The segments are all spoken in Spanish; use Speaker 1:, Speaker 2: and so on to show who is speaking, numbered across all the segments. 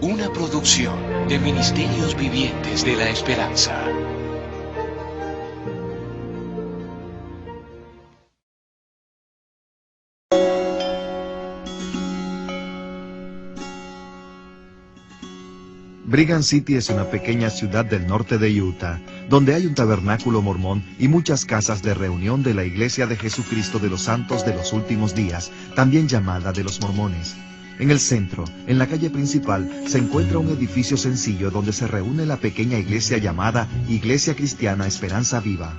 Speaker 1: Una producción de Ministerios Vivientes de la Esperanza.
Speaker 2: Brigham City es una pequeña ciudad del norte de Utah, donde hay un tabernáculo mormón y muchas casas de reunión de la Iglesia de Jesucristo de los Santos de los Últimos Días, también llamada de los Mormones. En el centro, en la calle principal, se encuentra un edificio sencillo donde se reúne la pequeña iglesia llamada Iglesia Cristiana Esperanza Viva.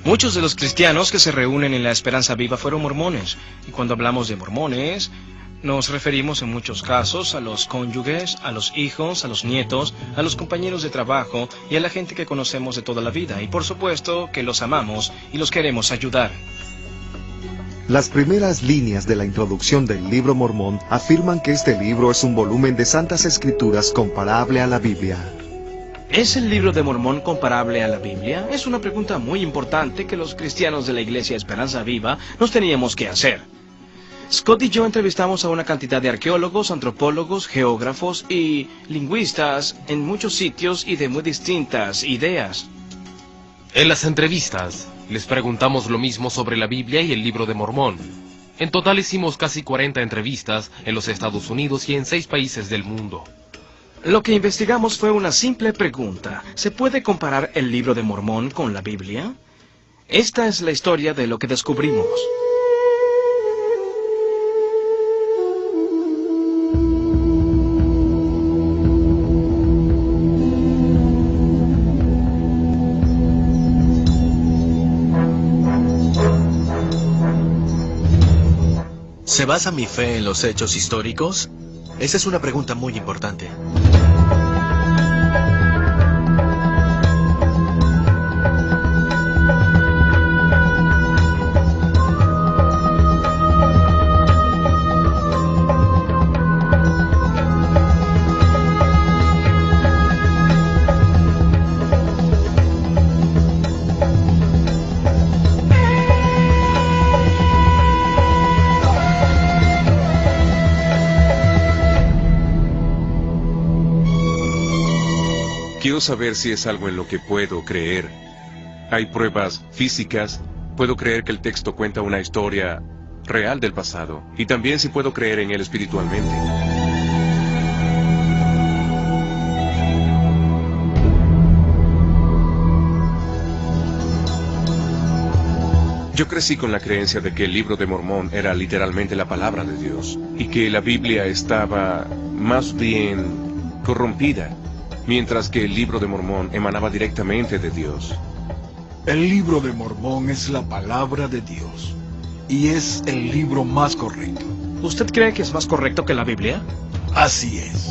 Speaker 3: Muchos de los cristianos que se reúnen en la Esperanza Viva fueron mormones, y cuando hablamos de mormones, nos referimos en muchos casos a los cónyuges, a los hijos, a los nietos, a los compañeros de trabajo y a la gente que conocemos de toda la vida, y por supuesto que los amamos y los queremos ayudar.
Speaker 2: Las primeras líneas de la introducción del libro mormón afirman que este libro es un volumen de santas escrituras comparable a la Biblia.
Speaker 3: ¿Es el libro de Mormón comparable a la Biblia? Es una pregunta muy importante que los cristianos de la Iglesia Esperanza Viva nos teníamos que hacer. Scott y yo entrevistamos a una cantidad de arqueólogos, antropólogos, geógrafos y lingüistas en muchos sitios y de muy distintas ideas.
Speaker 4: En las entrevistas, les preguntamos lo mismo sobre la Biblia y el libro de Mormón. En total hicimos casi 40 entrevistas en los Estados Unidos y en 6 países del mundo.
Speaker 3: Lo que investigamos fue una simple pregunta. ¿Se puede comparar el libro de Mormón con la Biblia? Esta es la historia de lo que descubrimos.
Speaker 5: ¿Se basa mi fe en los hechos históricos? Esa es una pregunta muy importante.
Speaker 6: Quiero saber si es algo en lo que puedo creer. Hay pruebas físicas. Puedo creer que el texto cuenta una historia real del pasado. Y también si puedo creer en él espiritualmente. Yo crecí con la creencia de que el libro de Mormón era literalmente la palabra de Dios. Y que la Biblia estaba más bien corrompida, mientras que el libro de Mormón emanaba directamente de Dios.
Speaker 7: El libro de Mormón es la palabra de Dios, y es el libro más correcto.
Speaker 3: ¿Usted cree que es más correcto que la Biblia?
Speaker 7: Así es.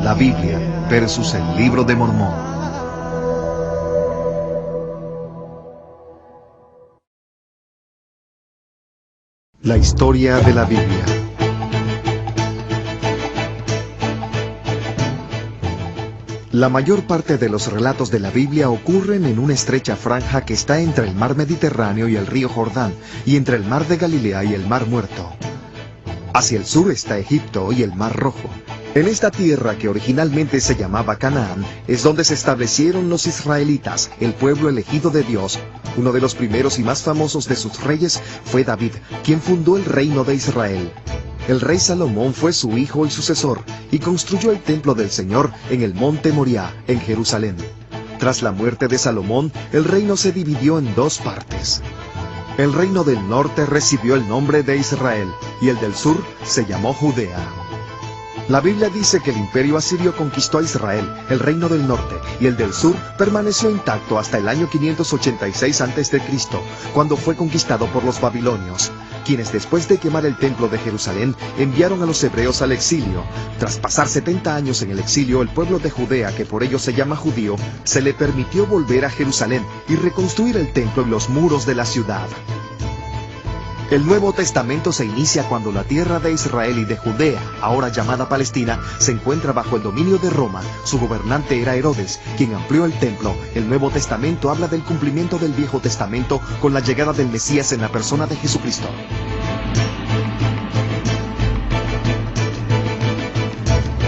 Speaker 2: La Biblia versus el libro de Mormón. La historia de la Biblia. La mayor parte de los relatos de la Biblia ocurren en una estrecha franja que está entre el mar Mediterráneo y el río Jordán, y entre el mar de Galilea y el mar Muerto. Hacia el sur está Egipto y el mar Rojo. En esta tierra que originalmente se llamaba Canaán, es donde se establecieron los israelitas, el pueblo elegido de Dios. Uno de los primeros y más famosos de sus reyes fue David, quien fundó el reino de Israel. El rey Salomón fue su hijo y sucesor, y construyó el templo del Señor en el monte Moriah, en Jerusalén. Tras la muerte de Salomón, el reino se dividió en 2 partes. El reino del norte recibió el nombre de Israel, y el del sur se llamó Judea. La Biblia dice que el imperio asirio conquistó a Israel, el reino del norte, y el del sur permaneció intacto hasta el año 586 a.C., cuando fue conquistado por los babilonios, quienes después de quemar el templo de Jerusalén enviaron a los hebreos al exilio. Tras pasar 70 años en el exilio, el pueblo de Judea, que por ello se llama judío, se le permitió volver a Jerusalén y reconstruir el templo y los muros de la ciudad. El Nuevo Testamento se inicia cuando la tierra de Israel y de Judea, ahora llamada Palestina, se encuentra bajo el dominio de Roma. Su gobernante era Herodes, quien amplió el templo. El Nuevo Testamento habla del cumplimiento del Viejo Testamento con la llegada del Mesías en la persona de Jesucristo.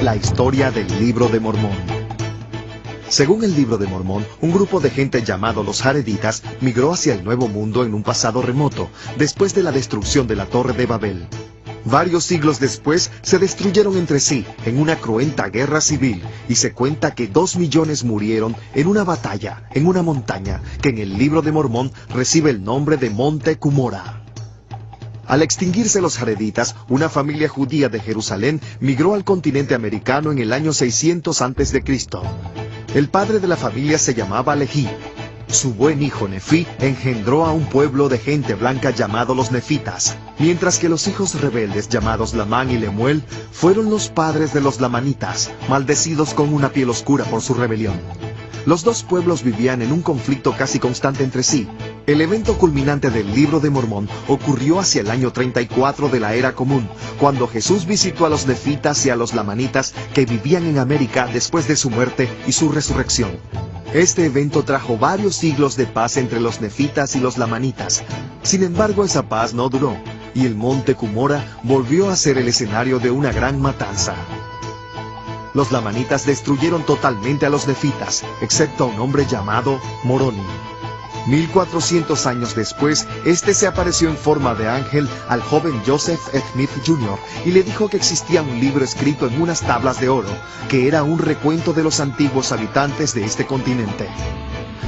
Speaker 2: la historia del Libro de Mormón. Según el Libro de Mormón, un grupo de gente llamado los Jareditas migró hacia el Nuevo Mundo en un pasado remoto, después de la destrucción de la Torre de Babel. Varios siglos después, se destruyeron entre sí en una cruenta guerra civil, y se cuenta que 2 millones murieron en una batalla en una montaña que en el Libro de Mormón recibe el nombre de Monte Cumorah. Al extinguirse los Jareditas, una familia judía de Jerusalén migró al continente americano en el año 600 a.C. El padre de la familia se llamaba Lehi. Su buen hijo Nefí engendró a un pueblo de gente blanca llamado los Nefitas, mientras que los hijos rebeldes llamados Lamán y Lemuel fueron los padres de los Lamanitas, maldecidos con una piel oscura por su rebelión. Los dos pueblos vivían en un conflicto casi constante entre sí. El evento culminante del Libro de Mormón ocurrió hacia el año 34 de la Era Común, cuando Jesús visitó a los Nefitas y a los Lamanitas que vivían en América después de su muerte y su resurrección. Este evento trajo varios siglos de paz entre los Nefitas y los Lamanitas. Sin embargo, esa paz no duró, y el monte Cumorah volvió a ser el escenario de una gran matanza. Los Lamanitas destruyeron totalmente a los Nefitas, excepto a un hombre llamado Moroni. 1400 años después, este se apareció en forma de ángel al joven Joseph Smith Jr. y le dijo que existía un libro escrito en unas tablas de oro, que era un recuento de los antiguos habitantes de este continente.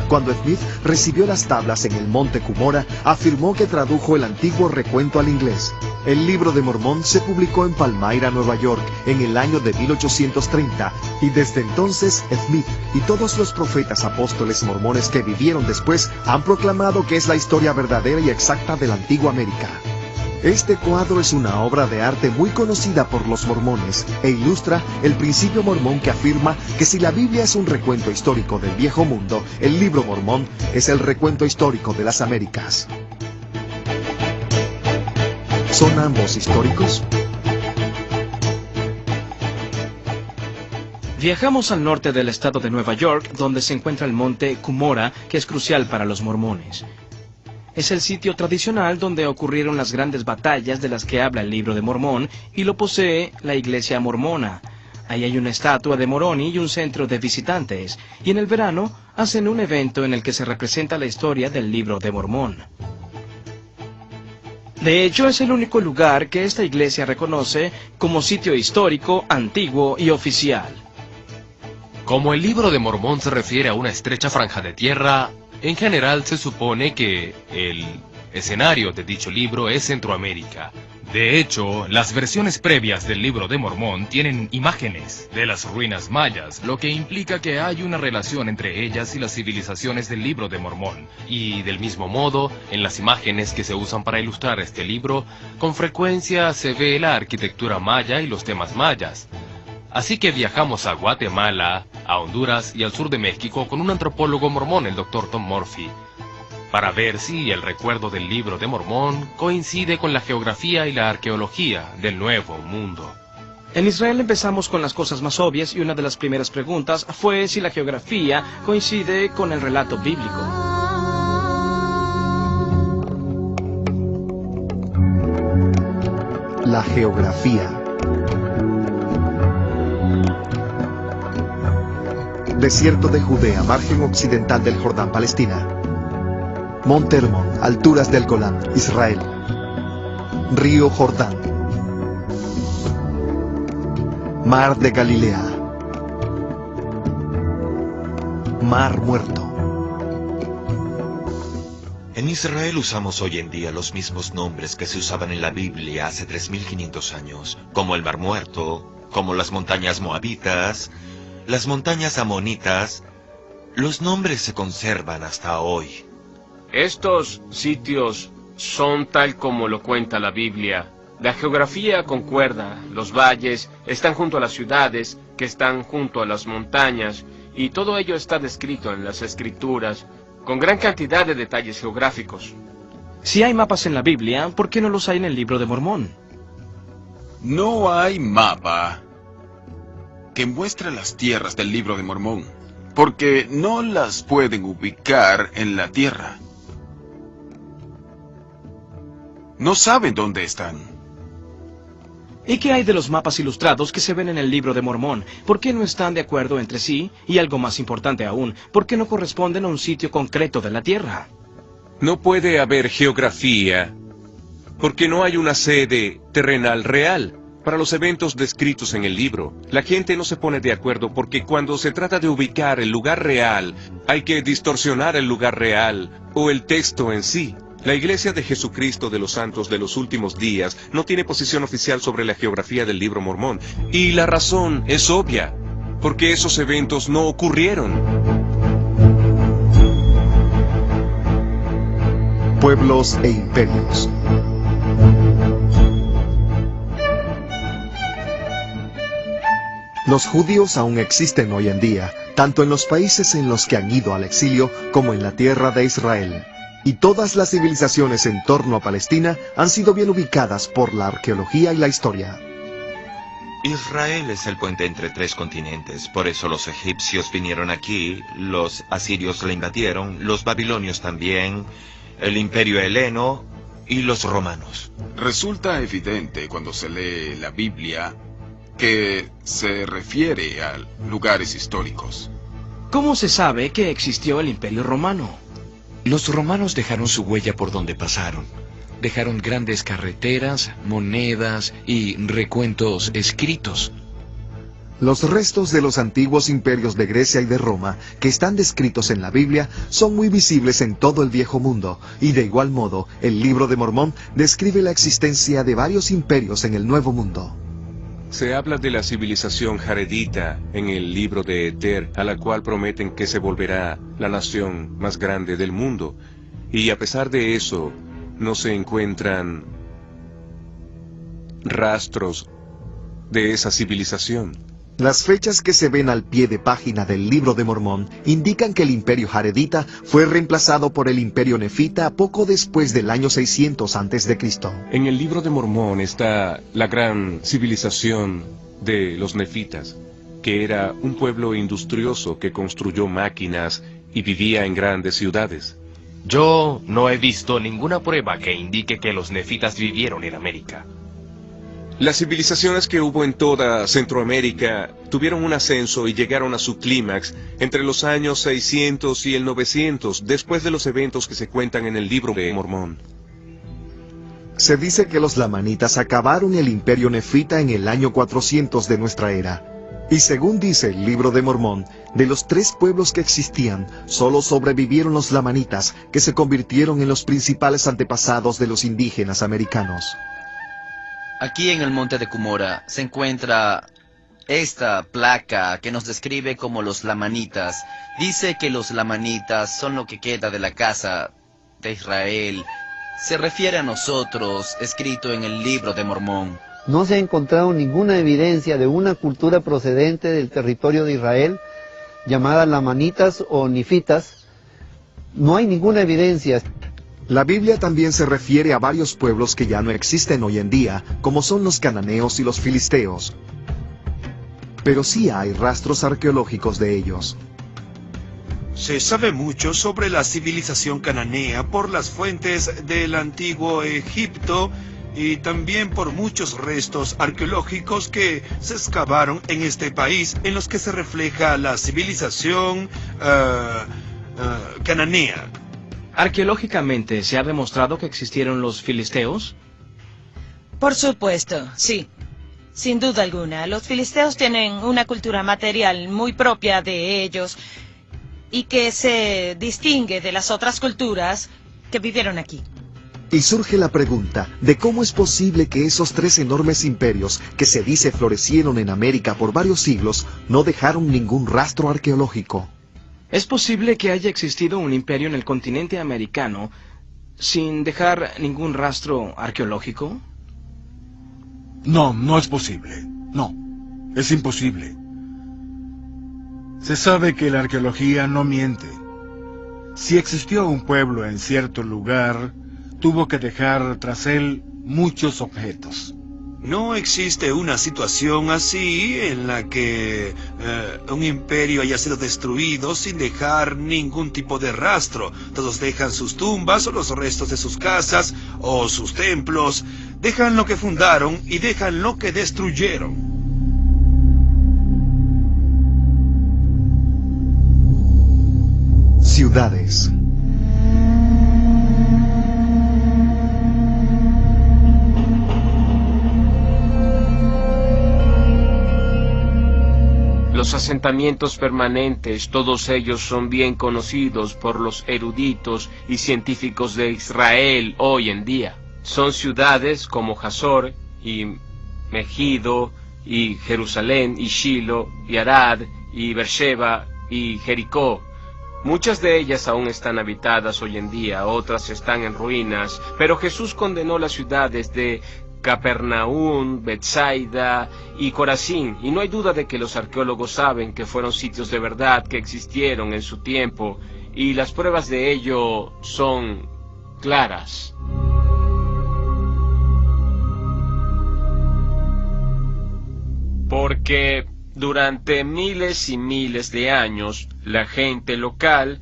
Speaker 2: Cuando Smith recibió las tablas en el monte Cumorah, afirmó que tradujo el antiguo recuento al inglés. El Libro de Mormón se publicó en Palmyra, Nueva York, en el año de 1830, y desde entonces Smith y todos los profetas apóstoles mormones que vivieron después han proclamado que es la historia verdadera y exacta de la antigua América. Este cuadro es una obra de arte muy conocida por los mormones e ilustra el principio mormón que afirma que si la Biblia es un recuento histórico del Viejo Mundo, el Libro Mormón es el recuento histórico de las Américas. ¿Son ambos históricos?
Speaker 3: Viajamos al norte del estado de Nueva York, donde se encuentra el monte Cumorah, que es crucial para los mormones. Es el sitio tradicional donde ocurrieron las grandes batallas de las que habla el Libro de Mormón, y lo posee la iglesia mormona. Ahí hay una estatua de Moroni y un centro de visitantes, y en el verano hacen un evento en el que se representa la historia del Libro de Mormón. De hecho, es el único lugar que esta iglesia reconoce como sitio histórico, antiguo y oficial.
Speaker 4: Como el Libro de Mormón se refiere a una estrecha franja de tierra, en general se supone que el escenario de dicho libro es Centroamérica. De hecho, las versiones previas del Libro de Mormón tienen imágenes de las ruinas mayas, lo que implica que hay una relación entre ellas y las civilizaciones del Libro de Mormón. Y del mismo modo, en las imágenes que se usan para ilustrar este libro, con frecuencia se ve la arquitectura maya y los temas mayas. Así que viajamos a Guatemala, a Honduras y al sur de México con un antropólogo mormón, el Dr. Tom Murphy, para ver si el recuerdo del Libro de Mormón coincide con la geografía y la arqueología del Nuevo Mundo.
Speaker 3: En Israel empezamos con las cosas más obvias, y una de las primeras preguntas fue si la geografía coincide con el relato bíblico.
Speaker 2: La geografía. Desierto de Judea, margen occidental del Jordán, Palestina. Monte Hermón, alturas del Golán, Israel. Río Jordán. Mar de Galilea. Mar Muerto.
Speaker 1: En Israel usamos hoy en día los mismos nombres que se usaban en la Biblia hace 3500 años, como el Mar Muerto, como las montañas moabitas, las montañas amonitas. Los nombres se conservan hasta hoy.
Speaker 8: Estos sitios son tal como lo cuenta la Biblia. La geografía concuerda, los valles están junto a las ciudades, que están junto a las montañas, y todo ello está descrito en las Escrituras, con gran cantidad de detalles geográficos.
Speaker 3: Si hay mapas en la Biblia, ¿por qué no los hay en el Libro de Mormón?
Speaker 9: No hay mapa que muestre las tierras del Libro de Mormón, porque no las pueden ubicar en la tierra. No saben dónde están.
Speaker 3: ¿Y qué hay de los mapas ilustrados que se ven en el Libro de Mormón? ¿Por qué no están de acuerdo entre sí? Y algo más importante aún, ¿por qué no corresponden a un sitio concreto de la Tierra?
Speaker 6: No puede haber geografía porque no hay una sede terrenal real para los eventos descritos en el libro. La gente no se pone de acuerdo porque cuando se trata de ubicar el lugar real, hay que distorsionar el lugar real o el texto en sí. La Iglesia de Jesucristo de los Santos de los Últimos Días no tiene posición oficial sobre la geografía del Libro Mormón. Y la razón es obvia, porque esos eventos no ocurrieron.
Speaker 2: Pueblos e imperios. Los judíos aún existen hoy en día, tanto en los países en los que han ido al exilio como en la tierra de Israel. Y todas las civilizaciones en torno a Palestina han sido bien ubicadas por la arqueología y la historia.
Speaker 1: Israel es el puente entre tres continentes, por eso los egipcios vinieron aquí, los asirios la invadieron, los babilonios también, el imperio heleno y los romanos.
Speaker 9: Resulta evidente cuando se lee la Biblia que se refiere a lugares históricos.
Speaker 3: ¿Cómo se sabe que existió el Imperio Romano?
Speaker 10: Los romanos dejaron su huella por donde pasaron. Dejaron grandes carreteras, monedas y recuentos escritos.
Speaker 2: Los restos de los antiguos imperios de Grecia y de Roma, que están descritos en la Biblia, son muy visibles en todo el Viejo Mundo, y de igual modo, el Libro de Mormón describe la existencia de varios imperios en el Nuevo Mundo.
Speaker 6: Se habla de la civilización jaredita en el libro de Eter, a la cual prometen que se volverá la nación más grande del mundo. Y a pesar de eso, no se encuentran rastros de esa civilización.
Speaker 2: Las fechas que se ven al pie de página del Libro de Mormón indican que el imperio jaredita fue reemplazado por el imperio nefita poco después del año 600 a.C.
Speaker 6: En el Libro de Mormón está la gran civilización de los nefitas, que era un pueblo industrioso que construyó máquinas y vivía en grandes ciudades.
Speaker 4: Yo no he visto ninguna prueba que indique que los nefitas vivieron en América.
Speaker 6: Las civilizaciones que hubo en toda Centroamérica tuvieron un ascenso y llegaron a su clímax entre los años 600 y el 900, después de los eventos que se cuentan en el Libro de Mormón.
Speaker 2: Se dice que los lamanitas acabaron el imperio nefita en el año 400 de nuestra era. Y según dice el Libro de Mormón, de los 3 pueblos que existían, solo sobrevivieron los lamanitas, que se convirtieron en los principales antepasados de los indígenas americanos.
Speaker 11: Aquí en el monte de Cumorah se encuentra esta placa que nos describe como los lamanitas. Dice que los lamanitas son lo que queda de la casa de Israel. Se refiere a nosotros, escrito en el Libro de Mormón.
Speaker 12: No se ha encontrado ninguna evidencia de una cultura procedente del territorio de Israel, llamada lamanitas o nifitas. No hay ninguna evidencia.
Speaker 2: La Biblia también se refiere a varios pueblos que ya no existen hoy en día, como son los cananeos y los filisteos. Pero sí hay rastros arqueológicos de ellos.
Speaker 13: Se sabe mucho sobre la civilización cananea por las fuentes del antiguo Egipto y también por muchos restos arqueológicos que se excavaron en este país en los que se refleja la civilización cananea.
Speaker 3: ¿Arqueológicamente se ha demostrado que existieron los filisteos?
Speaker 14: Por supuesto, sí. Sin duda alguna, los filisteos tienen una cultura material muy propia de ellos y que se distingue de las otras culturas que vivieron aquí.
Speaker 2: Y surge la pregunta de cómo es posible que esos 3 enormes imperios que se dice florecieron en América por varios siglos no dejaron ningún rastro arqueológico.
Speaker 3: ¿Es posible que haya existido un imperio en el continente americano sin dejar ningún rastro arqueológico?
Speaker 7: No, no es posible. No, es imposible. Se sabe que la arqueología no miente. Si existió un pueblo en cierto lugar, tuvo que dejar tras él muchos objetos.
Speaker 13: No existe una situación así en la que un imperio haya sido destruido sin dejar ningún tipo de rastro. Todos dejan sus tumbas o los restos de sus casas o sus templos. Dejan lo que fundaron y dejan lo que destruyeron.
Speaker 2: Ciudades.
Speaker 8: Los asentamientos permanentes, todos ellos son bien conocidos por los eruditos y científicos de Israel hoy en día. Son ciudades como Hazor y Megido y Jerusalén y Shilo y Arad y Beersheba y Jericó. Muchas de ellas aún están habitadas hoy en día, otras están en ruinas, pero Jesús condenó las ciudades de Capernaum, Betsaida y Corazín, y no hay duda de que los arqueólogos saben que fueron sitios de verdad que existieron en su tiempo, y las pruebas de ello son claras. Porque durante miles y miles de años, la gente local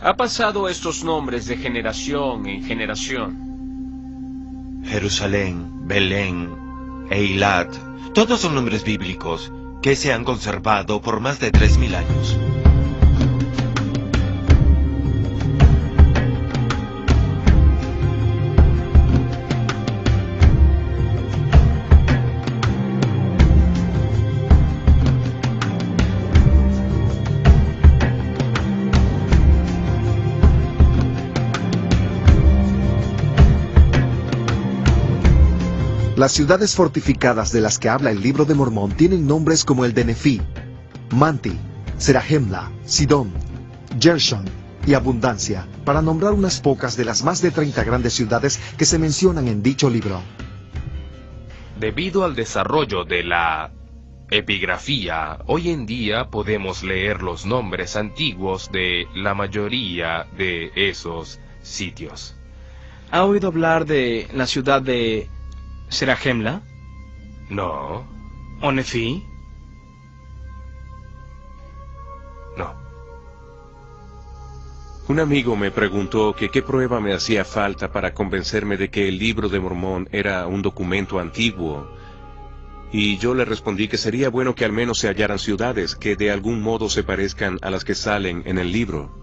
Speaker 8: ha pasado estos nombres de generación en generación.
Speaker 1: Jerusalén, Belén, Eilat, todos son nombres bíblicos que se han conservado por más de 3000 años.
Speaker 2: Las ciudades fortificadas de las que habla el Libro de Mormón tienen nombres como el de Nefí, Manti, Serahemla, Sidón, Gershon y Abundancia, para nombrar unas pocas de las más de 30 grandes ciudades que se mencionan en dicho libro.
Speaker 4: Debido al desarrollo de la epigrafía, hoy en día podemos leer los nombres antiguos de la mayoría de esos sitios.
Speaker 3: ¿Ha oído hablar de la ciudad de Serahemla?
Speaker 4: No.
Speaker 3: ¿O Nefí?
Speaker 4: No.
Speaker 6: Un amigo me preguntó que qué prueba me hacía falta para convencerme de que el Libro de Mormón era un documento antiguo. Y yo le respondí que sería bueno que al menos se hallaran ciudades que de algún modo se parezcan a las que salen en el libro.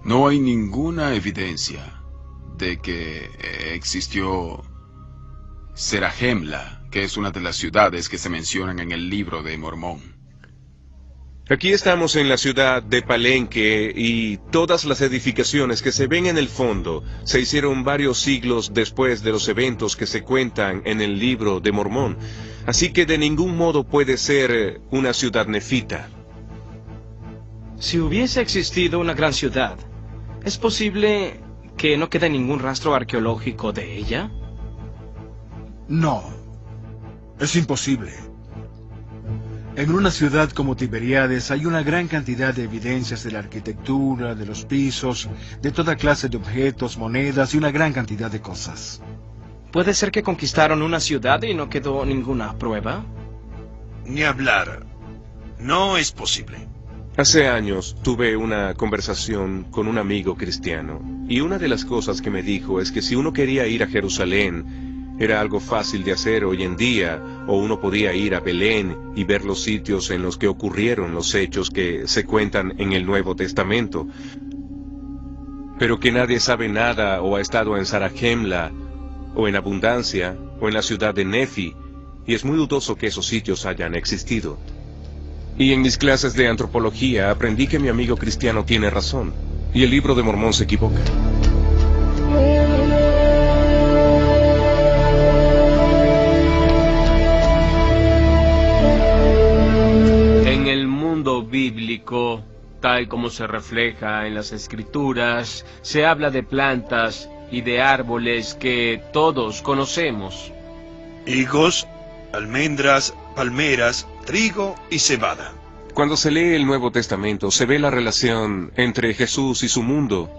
Speaker 9: No hay ninguna evidencia de que existió Serahemla, que es una de las ciudades que se mencionan en el Libro de Mormón.
Speaker 6: Aquí estamos en la ciudad de Palenque y todas las edificaciones que se ven en el fondo se hicieron varios siglos después de los eventos que se cuentan en el Libro de Mormón. Así que de ningún modo puede ser una ciudad nefita.
Speaker 3: Si hubiese existido una gran ciudad, ¿es posible que no quede ningún rastro arqueológico de ella?
Speaker 7: No, es imposible. En una ciudad como Tiberíades hay una gran cantidad de evidencias de la arquitectura, de los pisos, de toda clase de objetos, monedas y una gran cantidad de cosas.
Speaker 3: ¿Puede ser que conquistaron una ciudad y no quedó ninguna prueba?
Speaker 13: Ni hablar. No es posible.
Speaker 6: Hace años tuve una conversación con un amigo cristiano y una de las cosas que me dijo es que si uno quería ir a Jerusalén, era algo fácil de hacer hoy en día, o uno podía ir a Belén y ver los sitios en los que ocurrieron los hechos que se cuentan en el Nuevo Testamento. Pero que nadie sabe nada o ha estado en Serahemla, o en Abundancia, o en la ciudad de Nefi, y es muy dudoso que esos sitios hayan existido. Y en mis clases de antropología aprendí que mi amigo cristiano tiene razón, y el Libro de Mormón se equivoca.
Speaker 8: En el mundo bíblico, tal como se refleja en las escrituras, se habla de plantas y de árboles que todos conocemos.
Speaker 13: Higos, almendras, palmeras, trigo y cebada.
Speaker 6: Cuando se lee el Nuevo Testamento, se ve la relación entre Jesús y su mundo,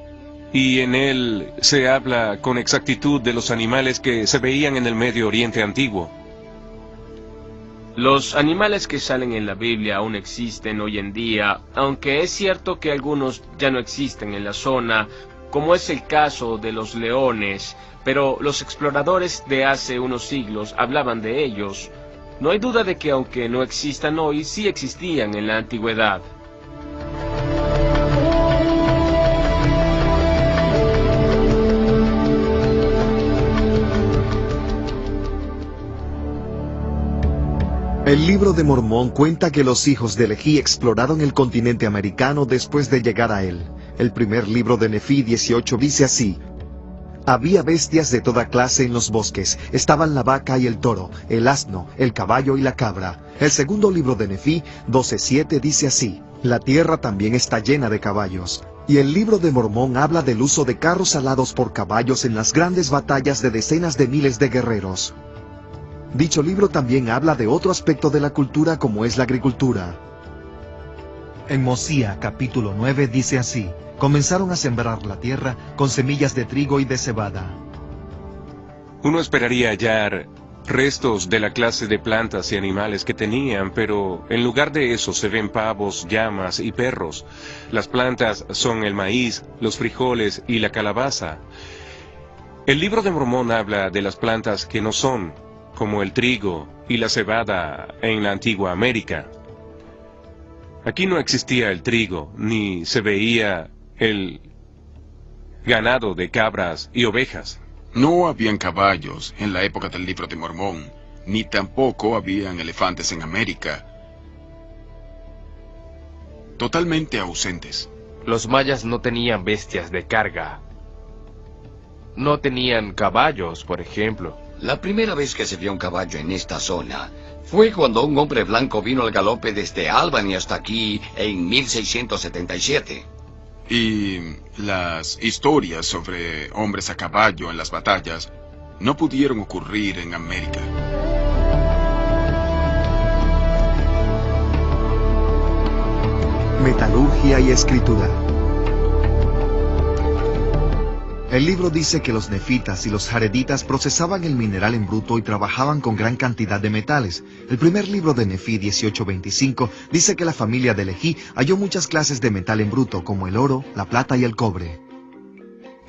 Speaker 6: y en él se habla con exactitud de los animales que se veían en el Medio Oriente antiguo.
Speaker 8: Los animales que salen en la Biblia aún existen hoy en día, aunque es cierto que algunos ya no existen en la zona como es el caso de los leones, pero los exploradores de hace unos siglos hablaban de ellos. No hay duda de que aunque no existan hoy, sí existían en la antigüedad.
Speaker 2: El libro de Mormón cuenta que los hijos de Leví exploraron el continente americano después de llegar a él. El primer libro de Nefí 18 dice así: había bestias de toda clase en los bosques, estaban la vaca y el toro, el asno, el caballo y la cabra. El segundo libro de Nefí 12:7 dice así: la tierra también está llena de caballos. Y el libro de Mormón habla del uso de carros alados por caballos en las grandes batallas de decenas de miles de guerreros. Dicho libro también habla de otro aspecto de la cultura como es la agricultura. En Mosía capítulo 9 dice así: comenzaron a sembrar la tierra con semillas de trigo y de cebada.
Speaker 6: Uno esperaría hallar restos de la clase de plantas y animales que tenían, pero en lugar de eso se ven pavos, llamas y perros. Las plantas son el maíz, los frijoles y la calabaza. El libro de Mormón habla de las plantas que no son, como el trigo y la cebada en la antigua América. Aquí no existía el trigo, ni se veía el ganado de cabras y ovejas.
Speaker 9: No habían caballos en la época del libro de Mormón, ni tampoco habían elefantes en América. Totalmente ausentes.
Speaker 4: Los mayas no tenían bestias de carga. No tenían caballos, por ejemplo.
Speaker 15: La primera vez que se vio un caballo en esta zona fue cuando un hombre blanco vino al galope desde Albany hasta aquí en 1677.
Speaker 9: Y las historias sobre hombres a caballo en las batallas no pudieron ocurrir en América.
Speaker 2: Metalurgia y escritura. El libro dice que los nefitas y los jareditas procesaban el mineral en bruto y trabajaban con gran cantidad de metales. El primer libro de Nefí 18:25 dice que la familia de Leví halló muchas clases de metal en bruto, como el oro, la plata y el cobre.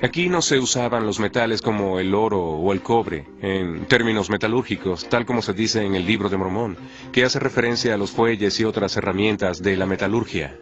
Speaker 6: Aquí no se usaban los metales como el oro o el cobre, en términos metalúrgicos, tal como se dice en el libro de Mormón, que hace referencia a los fuelles y otras herramientas de la metalurgia.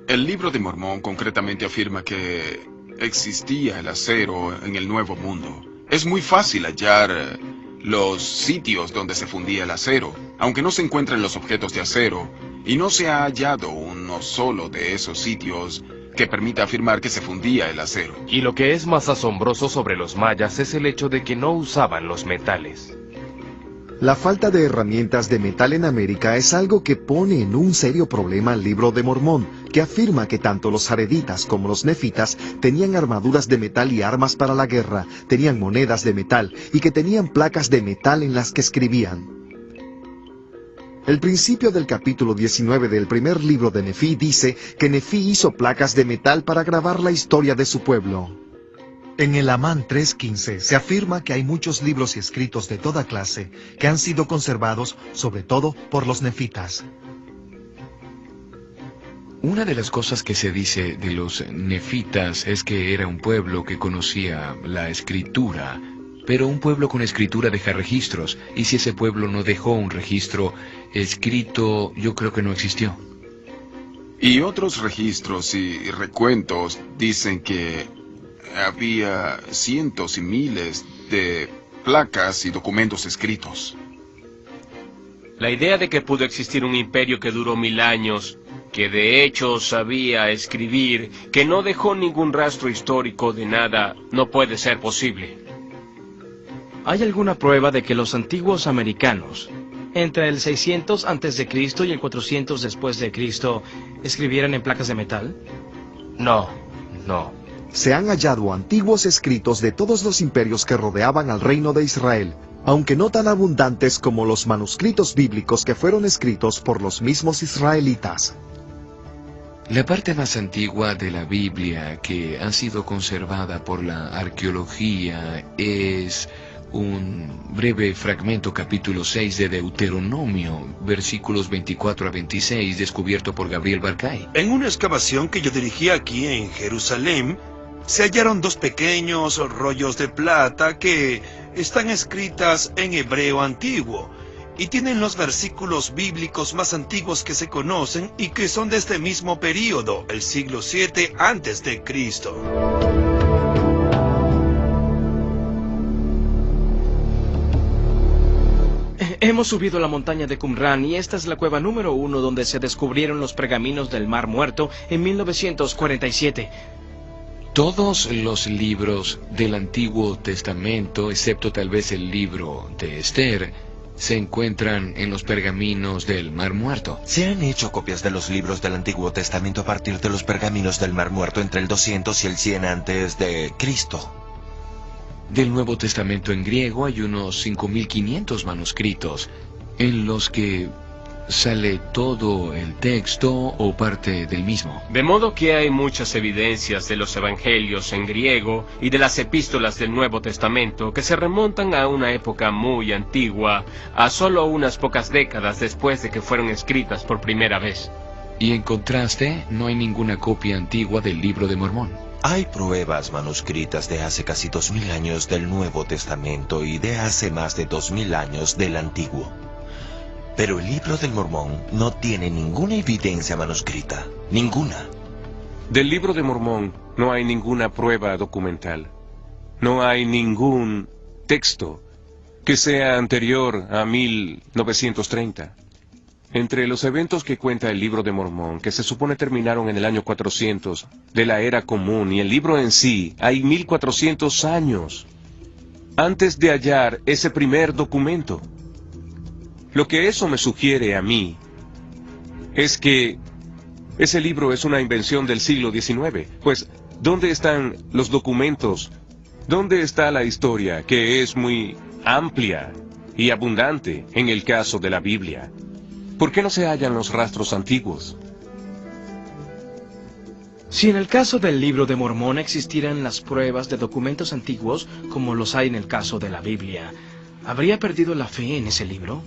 Speaker 9: El libro de Mormón concretamente afirma que existía el acero en el Nuevo Mundo. Es muy fácil hallar los sitios donde se fundía el acero, aunque no se encuentran los objetos de acero, y no se ha hallado uno solo de esos sitios que permita afirmar que se fundía el acero.
Speaker 4: Y lo que es más asombroso sobre los mayas es el hecho de que no usaban los metales.
Speaker 2: La falta de herramientas de metal en América es algo que pone en un serio problema al libro de Mormón, que afirma que tanto los jareditas como los nefitas tenían armaduras de metal y armas para la guerra, tenían monedas de metal y que tenían placas de metal en las que escribían. El principio del capítulo 19 del primer libro de Nefí dice que Nefí hizo placas de metal para grabar la historia de su pueblo. En el Amán 3:15 se afirma que hay muchos libros y escritos de toda clase que han sido conservados, sobre todo por los nefitas.
Speaker 10: Una de las cosas que se dice de los nefitas es que era un pueblo que conocía la escritura, pero un pueblo con escritura deja registros, y si ese pueblo no dejó un registro escrito, yo creo que no existió.
Speaker 9: Y otros registros y recuentos dicen que había cientos y miles de placas y documentos escritos.
Speaker 8: La idea de que pudo existir un imperio que duró 1000 años, que de hecho sabía escribir, que no dejó ningún rastro histórico de nada, no puede ser posible.
Speaker 3: ¿Hay alguna prueba de que los antiguos americanos, entre el 600 a.C. y el 400 después de Cristo, escribieran en placas de metal?
Speaker 4: No.
Speaker 2: Se han hallado antiguos escritos de todos los imperios que rodeaban al reino de Israel, aunque no tan abundantes como los manuscritos bíblicos que fueron escritos por los mismos israelitas.
Speaker 10: La parte más antigua de la Biblia que ha sido conservada por la arqueología es un breve fragmento, capítulo 6 de Deuteronomio, versículos 24 a 26, descubierto por Gabriel Barcay.
Speaker 13: En una excavación que yo dirigí aquí en Jerusalén, se hallaron 2 pequeños rollos de plata que están escritas en hebreo antiguo y tienen los versículos bíblicos más antiguos que se conocen y que son de este mismo período, el siglo VII antes de Cristo.
Speaker 3: Hemos subido la montaña de Qumran y esta es la cueva número 1 donde se descubrieron los pergaminos del Mar Muerto en 1947.
Speaker 10: Todos los libros del Antiguo Testamento, excepto tal vez el libro de Esther, se encuentran en los pergaminos del Mar Muerto.
Speaker 1: Se han hecho copias de los libros del Antiguo Testamento a partir de los pergaminos del Mar Muerto entre el 200 y el 100 antes de Cristo.
Speaker 10: Del Nuevo Testamento en griego hay unos 5.500 manuscritos, en los que sale todo el texto o parte del mismo.
Speaker 8: De modo que hay muchas evidencias de los evangelios en griego y de las epístolas del Nuevo Testamento que se remontan a una época muy antigua, a solo unas pocas décadas después de que fueron escritas por primera vez.
Speaker 10: Y en contraste, no hay ninguna copia antigua del Libro de Mormón.
Speaker 1: Hay pruebas manuscritas de hace casi 2000 años del Nuevo Testamento y de hace más de 2000 años del Antiguo. Pero el Libro del Mormón no tiene ninguna evidencia manuscrita. Ninguna.
Speaker 6: Del Libro de Mormón no hay ninguna prueba documental. No hay ningún texto que sea anterior a 1930. Entre los eventos que cuenta el Libro de Mormón, que se supone terminaron en el año 400 de la Era Común, y el libro en sí, hay 1400 años antes de hallar ese primer documento. Lo que eso me sugiere a mí es que ese libro es una invención del siglo XIX. Pues, ¿dónde están los documentos? ¿Dónde está la historia, que es muy amplia y abundante en el caso de la Biblia? ¿Por qué no se hallan los rastros antiguos?
Speaker 3: Si en el caso del Libro de Mormón existieran las pruebas de documentos antiguos, como los hay en el caso de la Biblia, ¿habría perdido la fe en ese libro?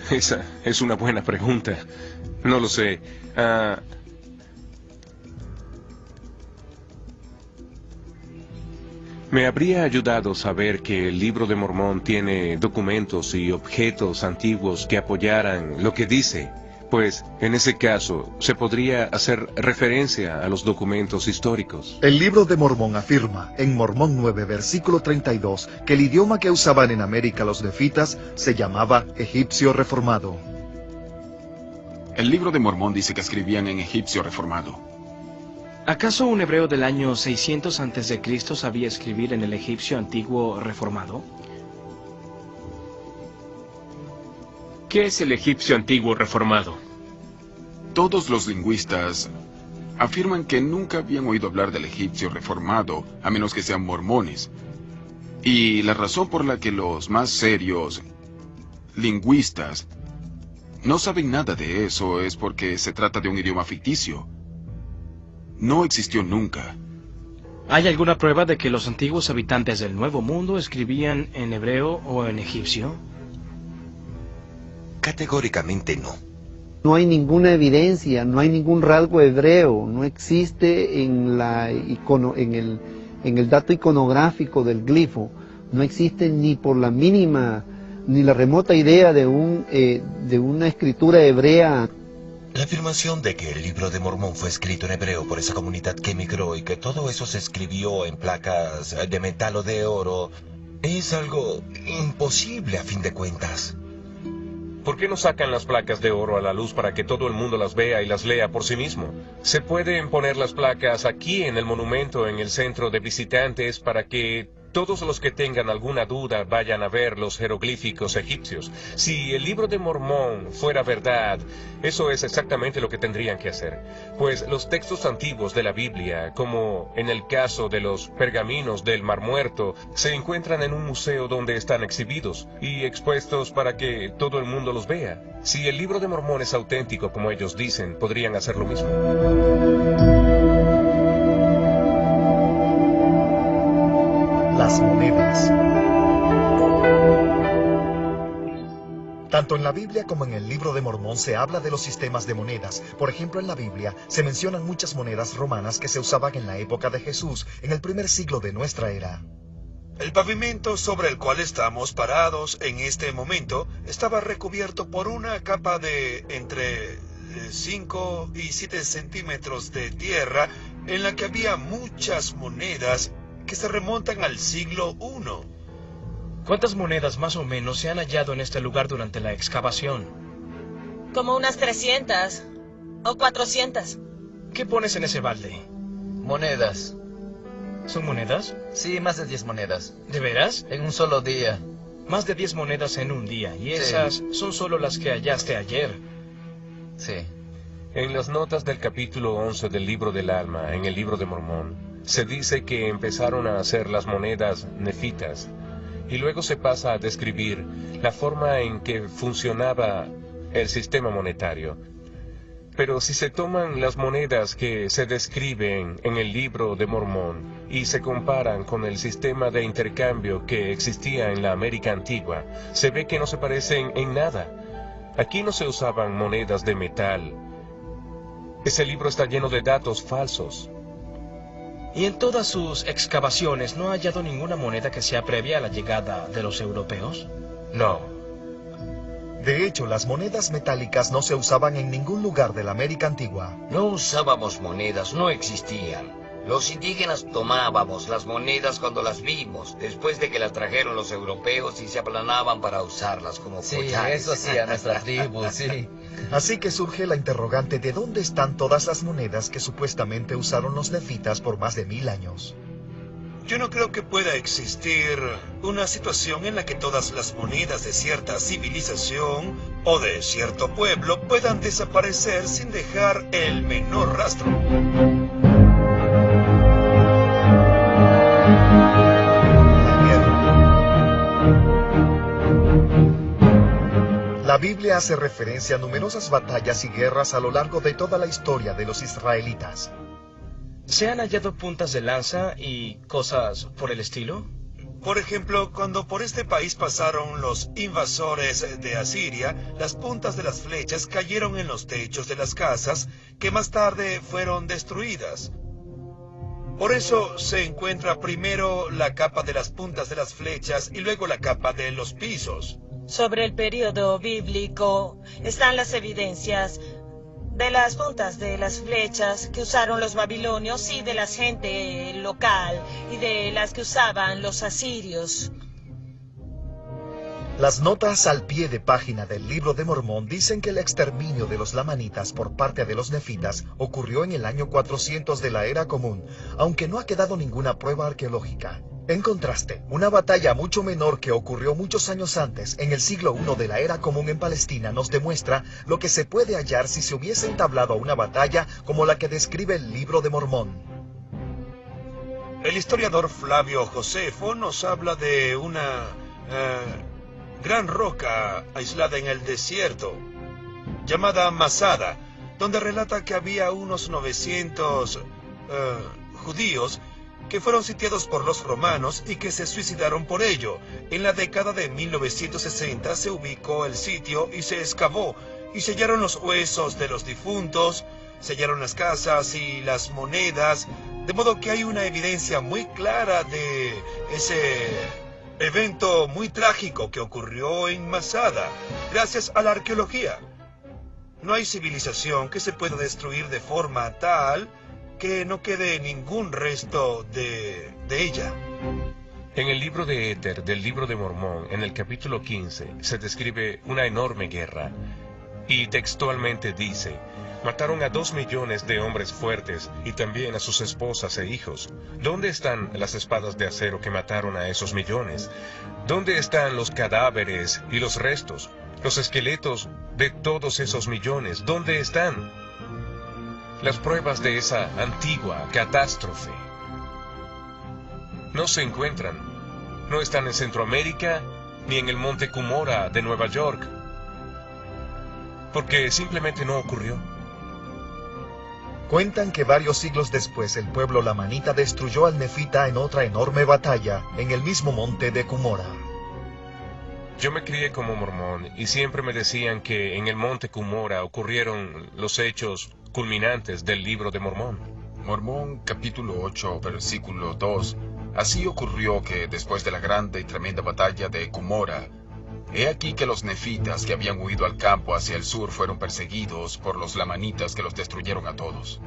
Speaker 6: Esa es una buena pregunta. No lo sé. Me habría ayudado saber que el Libro de Mormón tiene documentos y objetos antiguos que apoyaran lo que dice, pues en ese caso se podría hacer referencia a los documentos históricos.
Speaker 2: El Libro de Mormón afirma, en Mormón 9, versículo 32, que el idioma que usaban en América los nefitas se llamaba egipcio reformado.
Speaker 9: El Libro de Mormón dice que escribían en egipcio reformado.
Speaker 3: ¿Acaso un hebreo del año 600 a.C. sabía escribir en el egipcio antiguo reformado?
Speaker 8: ¿Qué es el egipcio antiguo reformado?
Speaker 9: Todos los lingüistas afirman que nunca habían oído hablar del egipcio reformado, a menos que sean mormones. Y la razón por la que los más serios lingüistas no saben nada de eso es porque se trata de un idioma ficticio. No existió nunca.
Speaker 3: ¿Hay alguna prueba de que los antiguos habitantes del Nuevo Mundo escribían en hebreo o en egipcio?
Speaker 1: Categóricamente no.
Speaker 12: No hay ninguna evidencia, no hay ningún rasgo hebreo, no existe en el dato iconográfico del glifo, no existe ni por la mínima, ni la remota idea de una escritura hebrea.
Speaker 1: La afirmación de que el Libro de Mormón fue escrito en hebreo por esa comunidad que emigró y que todo eso se escribió en placas de metal o de oro es algo imposible a fin de cuentas.
Speaker 6: ¿Por qué no sacan las placas de oro a la luz para que todo el mundo las vea y las lea por sí mismo? Se pueden poner las placas aquí en el monumento en el centro de visitantes para que Todos los que tengan alguna duda vayan a ver los jeroglíficos egipcios. Si el libro de Mormón fuera verdad, eso es exactamente lo que tendrían que hacer. Pues los textos antiguos de la Biblia, como en el caso de los pergaminos del Mar Muerto, se encuentran en un museo donde están exhibidos y expuestos para que todo el mundo los vea. Si el libro de Mormón es auténtico, como ellos dicen, podrían hacer lo mismo.
Speaker 2: Las monedas. Tanto en la Biblia como en el libro de Mormón se habla de los sistemas de monedas. Por ejemplo, en la Biblia se mencionan muchas monedas romanas que se usaban en la época de Jesús, en el primer siglo de nuestra era.
Speaker 13: El pavimento sobre el cual estamos parados en este momento estaba recubierto por una capa de entre 5 y 7 centímetros de tierra en la que había muchas monedas que se remontan al siglo I.
Speaker 3: ¿Cuántas monedas más o menos se han hallado en este lugar durante la excavación?
Speaker 14: Como unas 300 o 400.
Speaker 3: ¿Qué pones en ese balde?
Speaker 11: Monedas.
Speaker 3: ¿Son monedas?
Speaker 11: Sí, más de 10 monedas.
Speaker 3: ¿De veras?
Speaker 11: En un solo día.
Speaker 3: Más de 10 monedas en un día. Y
Speaker 11: Sí.
Speaker 3: esas son solo las que hallaste ayer.
Speaker 11: Sí.
Speaker 6: En las notas del capítulo 11 del libro del alma, en el libro de Mormón, se dice que empezaron a hacer las monedas nefitas, y luego se pasa a describir la forma en que funcionaba el sistema monetario. Pero si se toman las monedas que se describen en el libro de Mormón y se comparan con el sistema de intercambio que existía en la América antigua, se ve que no se parecen en nada. Aquí no se usaban monedas de metal. Ese libro está lleno de datos falsos.
Speaker 3: ¿Y en todas sus excavaciones no ha hallado ninguna moneda que sea previa a la llegada de los europeos?
Speaker 6: No.
Speaker 2: De hecho, las monedas metálicas no se usaban en ningún lugar de la América antigua.
Speaker 15: No usábamos monedas, no existían. Los indígenas tomábamos las monedas cuando las vimos, después de que las trajeron los europeos y se aplanaban para usarlas como collares.
Speaker 11: Eso hacía nuestra tribu, sí.
Speaker 2: Así que surge la interrogante de dónde están todas las monedas que supuestamente usaron los nefitas por más de 1000 años.
Speaker 13: Yo no creo que pueda existir una situación en la que todas las monedas de cierta civilización o de cierto pueblo puedan desaparecer sin dejar el menor rastro.
Speaker 2: La Biblia hace referencia a numerosas batallas y guerras a lo largo de toda la historia de los israelitas.
Speaker 3: ¿Se han hallado puntas de lanza y cosas por el estilo?
Speaker 13: Por ejemplo, cuando por este país pasaron los invasores de Asiria, las puntas de las flechas cayeron en los techos de las casas, que más tarde fueron destruidas. Por eso se encuentra primero la capa de las puntas de las flechas y luego la capa de los pisos.
Speaker 14: Sobre el periodo bíblico están las evidencias de las puntas de las flechas que usaron los babilonios y de la gente local y de las que usaban los asirios.
Speaker 2: Las notas al pie de página del libro de Mormón dicen que el exterminio de los lamanitas por parte de los nefitas ocurrió en el año 400 de la Era Común, aunque no ha quedado ninguna prueba arqueológica. En contraste, una batalla mucho menor que ocurrió muchos años antes, en el siglo I de la Era Común en Palestina, nos demuestra lo que se puede hallar si se hubiese entablado una batalla como la que describe el libro de Mormón.
Speaker 13: El historiador Flavio Josefo nos habla de una gran roca aislada en el desierto, llamada Masada, donde relata que había unos 900 judíos que fueron sitiados por los romanos y que se suicidaron por ello. En la década de 1960 se ubicó el sitio y se excavó, y se hallaron los huesos de los difuntos, se hallaron las casas y las monedas, de modo que hay una evidencia muy clara de ese evento muy trágico que ocurrió en Masada, gracias a la arqueología. No hay civilización que se pueda destruir de forma tal que no quede ningún resto de ella.
Speaker 6: En el libro de Éter, del libro de Mormón, en el capítulo 15, se describe una enorme guerra. Y textualmente dice: Mataron a 2 millones de hombres fuertes y también a sus esposas e hijos. ¿Dónde están las espadas de acero que mataron a esos millones? ¿Dónde están los cadáveres y los restos, los esqueletos de todos esos millones? ¿Dónde están las pruebas de esa antigua catástrofe? No se encuentran. No están en Centroamérica ni en el monte Cumorah de Nueva York, porque simplemente no ocurrió.
Speaker 2: Cuentan que varios siglos después el pueblo lamanita destruyó al nefita en otra enorme batalla en el mismo monte de Cumorah.
Speaker 6: Yo me crié como mormón y siempre me decían que en el monte Cumorah ocurrieron los hechos culminantes del libro de Mormón.
Speaker 9: Mormón capítulo 8 versículo 2. Así ocurrió que después de la grande y tremenda batalla de Cumorah, he aquí que los nefitas que habían huido al campo hacia el sur fueron perseguidos por los lamanitas que los destruyeron a todos.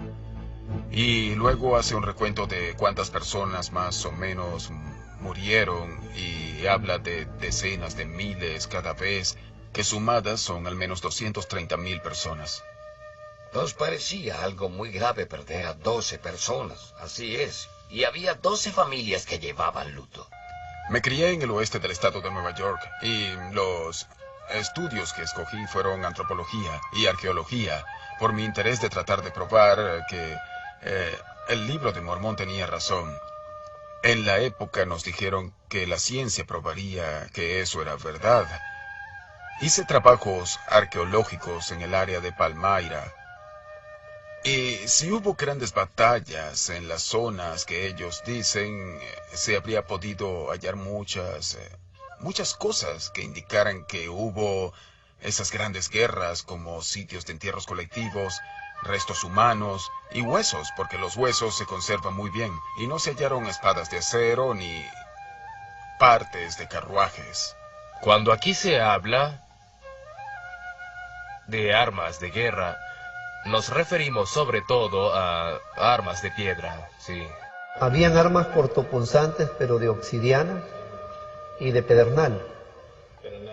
Speaker 9: Y luego hace un recuento de cuántas personas más o menos murieron y habla de decenas de miles cada vez, que sumadas son al menos 230,000 personas.
Speaker 15: Nos parecía algo muy grave perder a 12 personas, así es, y había 12 familias que llevaban luto.
Speaker 9: Me crié en el oeste del estado de Nueva York y los estudios que escogí fueron antropología y arqueología por mi interés de tratar de probar que el libro de Mormón tenía razón. En la época nos dijeron que la ciencia probaría que eso era verdad. Hice trabajos arqueológicos en el área de Palmyra. Y si hubo grandes batallas en las zonas que ellos dicen, se habría podido hallar muchas cosas que indicaran que hubo esas grandes guerras, como sitios de entierros colectivos, restos humanos y huesos, porque los huesos se conservan muy bien, y no se hallaron espadas de acero ni partes de carruajes.
Speaker 4: Cuando aquí se habla de armas de guerra, nos referimos sobre todo a armas de piedra, sí.
Speaker 12: Habían armas cortopunzantes, pero de obsidiana y de pedernal,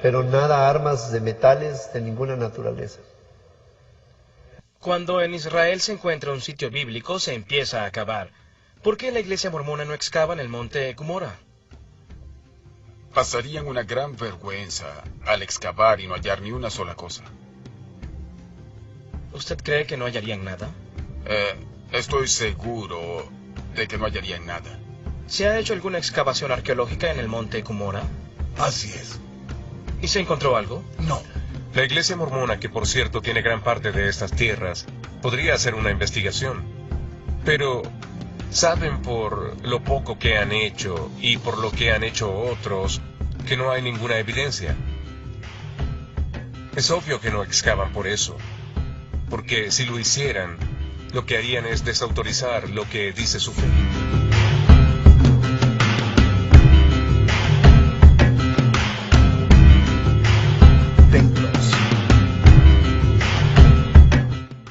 Speaker 12: pero nada armas de metales de ninguna naturaleza.
Speaker 3: Cuando en Israel se encuentra un sitio bíblico, se empieza a cavar. ¿Por qué la iglesia mormona no excava en el monte Cumorah?
Speaker 9: Pasarían una gran vergüenza al excavar y no hallar ni una sola cosa.
Speaker 3: ¿Usted cree que no hallarían nada?
Speaker 9: Estoy seguro de que no hallarían nada.
Speaker 3: ¿Se ha hecho alguna excavación arqueológica en el monte Cumorah?
Speaker 9: Así es.
Speaker 3: ¿Y se encontró algo?
Speaker 9: No.
Speaker 6: La iglesia mormona, que por cierto tiene gran parte de estas tierras, podría hacer una investigación. Pero saben por lo poco que han hecho y por lo que han hecho otros que no hay ninguna evidencia. Es obvio que no excavan por eso. Porque si lo hicieran, lo que harían es desautorizar lo que dice su fe.
Speaker 2: Templos.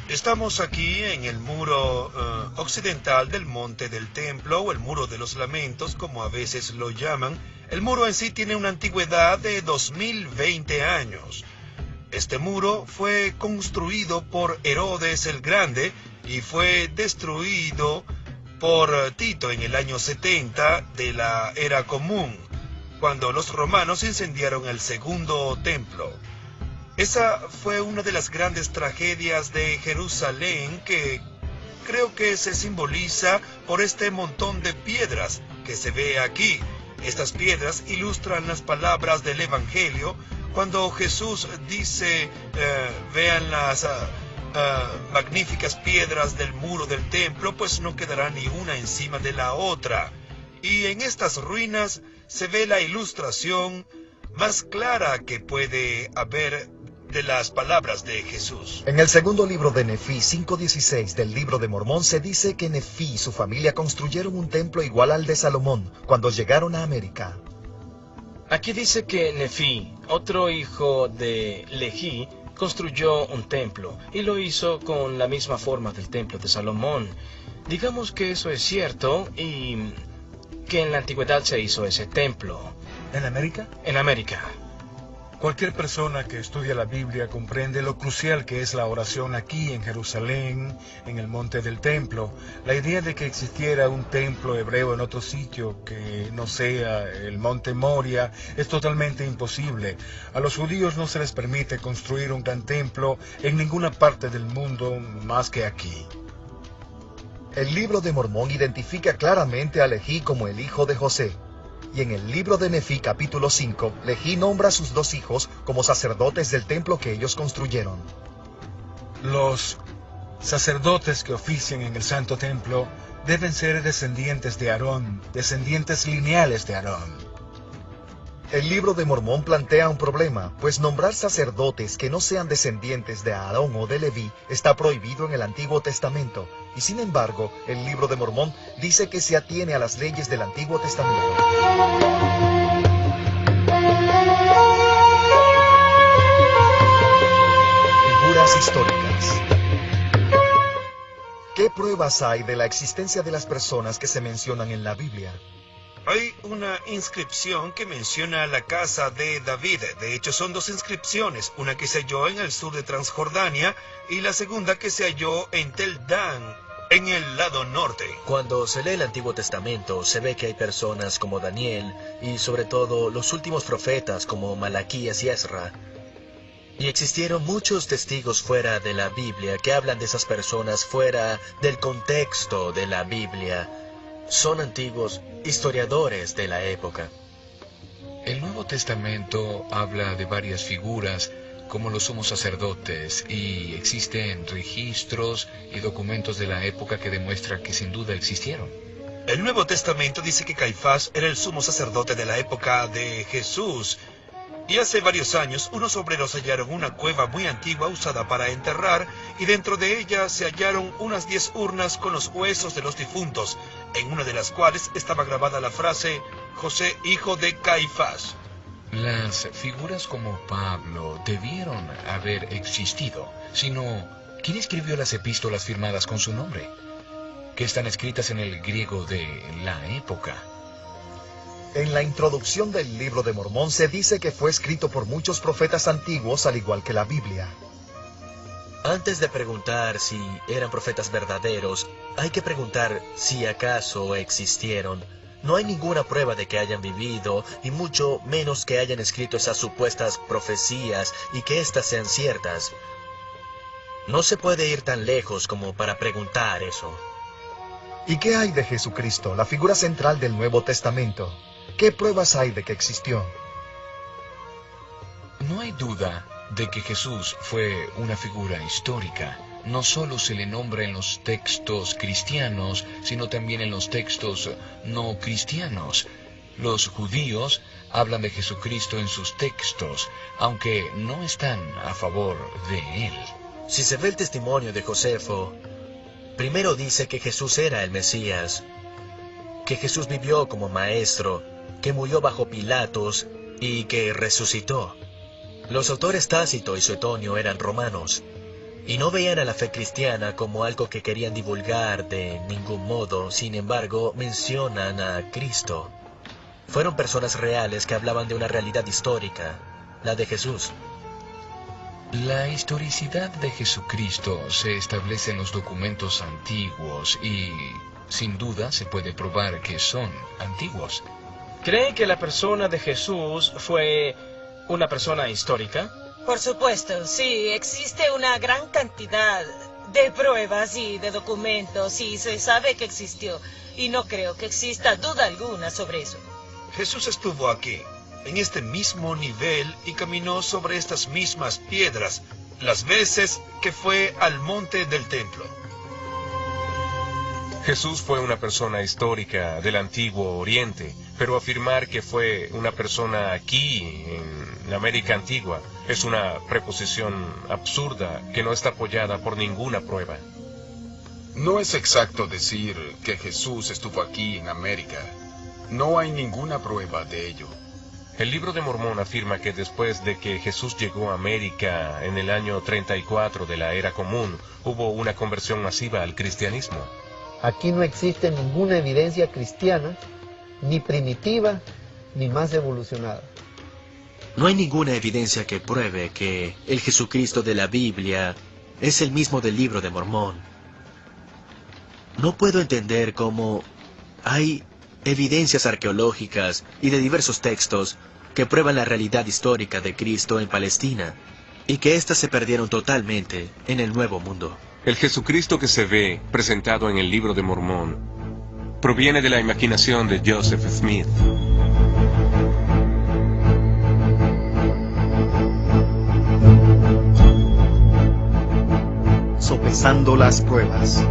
Speaker 13: Estamos aquí en el muro occidental del Monte del Templo, o el Muro de los Lamentos, como a veces lo llaman. El muro en sí tiene una antigüedad de 2020 años. Este muro fue construido por Herodes el Grande y fue destruido por Tito en el año 70 de la Era Común, cuando los romanos incendiaron el segundo templo. Esa fue una de las grandes tragedias de Jerusalén, que creo que se simboliza por este montón de piedras que se ve aquí. Estas piedras ilustran las palabras del Evangelio, cuando Jesús dice, vean las magníficas piedras del muro del templo, pues no quedará ni una encima de la otra. Y en estas ruinas se ve la ilustración más clara que puede haber de las palabras de Jesús.
Speaker 2: En el segundo libro de Nefí 5:16 del libro de Mormón se dice que Nefí y su familia construyeron un templo igual al de Salomón cuando llegaron a América.
Speaker 3: Aquí dice que Nefí, otro hijo de Lehi, construyó un templo y lo hizo con la misma forma del templo de Salomón. Digamos que eso es cierto y que en la antigüedad se hizo ese templo.
Speaker 13: ¿En América?
Speaker 3: En América.
Speaker 7: Cualquier persona que estudia la Biblia comprende lo crucial que es la oración aquí en Jerusalén, en el monte del templo. La idea de que existiera un templo hebreo en otro sitio que no sea el monte Moria es totalmente imposible. A los judíos no se les permite construir un gran templo en ninguna parte del mundo más que aquí.
Speaker 2: El libro de Mormón identifica claramente a Leví como el hijo de José. Y en el libro de Nefí capítulo 5, Leví nombra a sus 2 hijos como sacerdotes del templo que ellos construyeron.
Speaker 7: Los sacerdotes que ofician en el Santo Templo deben ser descendientes de Aarón, descendientes lineales de Aarón.
Speaker 2: El libro de Mormón plantea un problema, pues nombrar sacerdotes que no sean descendientes de Aarón o de Leví está prohibido en el Antiguo Testamento, y sin embargo, el libro de Mormón dice que se atiene a las leyes del Antiguo Testamento. Figuras históricas. ¿Qué pruebas hay de la existencia de las personas que se mencionan en la Biblia?
Speaker 13: Hay una inscripción que menciona la casa de David. De hecho, son 2 inscripciones, una que se halló en el sur de Transjordania y la segunda que se halló en Tel Dan, en el lado norte.
Speaker 5: Cuando se lee el Antiguo Testamento, se ve que hay personas como Daniel y sobre todo los últimos profetas como Malaquías y Ezra. Y existieron muchos testigos fuera de la Biblia que hablan de esas personas fuera del contexto de la Biblia. Son antiguos historiadores de la época.
Speaker 10: El Nuevo Testamento habla de varias figuras como los sumos sacerdotes y existen registros y documentos de la época que demuestran que sin duda existieron.
Speaker 13: El Nuevo Testamento dice que Caifás era el sumo sacerdote de la época de Jesús. Y hace varios años, unos obreros hallaron una cueva muy antigua usada para enterrar, y dentro de ella se hallaron unas 10 urnas con los huesos de los difuntos, en una de las cuales estaba grabada la frase, José, hijo de Caifás.
Speaker 10: Las figuras como Pablo debieron haber existido, sino, ¿quién escribió las epístolas firmadas con su nombre? Que están escritas en el griego de la época.
Speaker 2: En la introducción del libro de Mormón se dice que fue escrito por muchos profetas antiguos al igual que la Biblia.
Speaker 5: Antes de preguntar si eran profetas verdaderos, hay que preguntar si acaso existieron. No hay ninguna prueba de que hayan vivido, y mucho menos que hayan escrito esas supuestas profecías y que éstas sean ciertas. No se puede ir tan lejos como para preguntar eso.
Speaker 2: ¿Y qué hay de Jesucristo, la figura central del Nuevo Testamento? ¿Qué pruebas hay de que existió?
Speaker 10: No hay duda de que Jesús fue una figura histórica. No solo se le nombra en los textos cristianos, sino también en los textos no cristianos. Los judíos hablan de Jesucristo en sus textos, aunque no están a favor de él.
Speaker 5: Si se ve el testimonio de Josefo, primero dice que Jesús era el Mesías, que Jesús vivió como maestro, que murió bajo Pilatos y que resucitó. Los autores Tácito y Suetonio eran romanos, y no veían a la fe cristiana como algo que querían divulgar de ningún modo. Sin embargo, mencionan a Cristo. Fueron personas reales que hablaban de una realidad histórica, la de Jesús.
Speaker 10: La historicidad de Jesucristo se establece en los documentos antiguos y, sin duda, se puede probar que son antiguos.
Speaker 3: ¿Creen que la persona de Jesús fue una persona histórica?
Speaker 14: Por supuesto, sí, existe una gran cantidad de pruebas y de documentos y se sabe que existió. Y no creo que exista duda alguna sobre eso.
Speaker 13: Jesús estuvo aquí, en este mismo nivel, y caminó sobre estas mismas piedras, las veces que fue al monte del templo.
Speaker 6: Jesús fue una persona histórica del Antiguo Oriente, pero afirmar que fue una persona aquí, en la América Antigua, es una preposición absurda que no está apoyada por ninguna prueba.
Speaker 9: No es exacto decir que Jesús estuvo aquí en América. No hay ninguna prueba de ello.
Speaker 6: El libro de Mormón afirma que después de que Jesús llegó a América en el año 34 de la Era Común, hubo una conversión masiva al cristianismo.
Speaker 12: Aquí no existe ninguna evidencia cristiana, ni primitiva, ni más evolucionada.
Speaker 5: No hay ninguna evidencia que pruebe que el Jesucristo de la Biblia es el mismo del Libro de Mormón. No puedo entender cómo hay evidencias arqueológicas y de diversos textos que prueban la realidad histórica de Cristo en Palestina y que éstas se perdieron totalmente en el Nuevo Mundo.
Speaker 6: El Jesucristo que se ve presentado en el Libro de Mormón proviene de la imaginación de Joseph Smith.
Speaker 2: Sopesando las pruebas.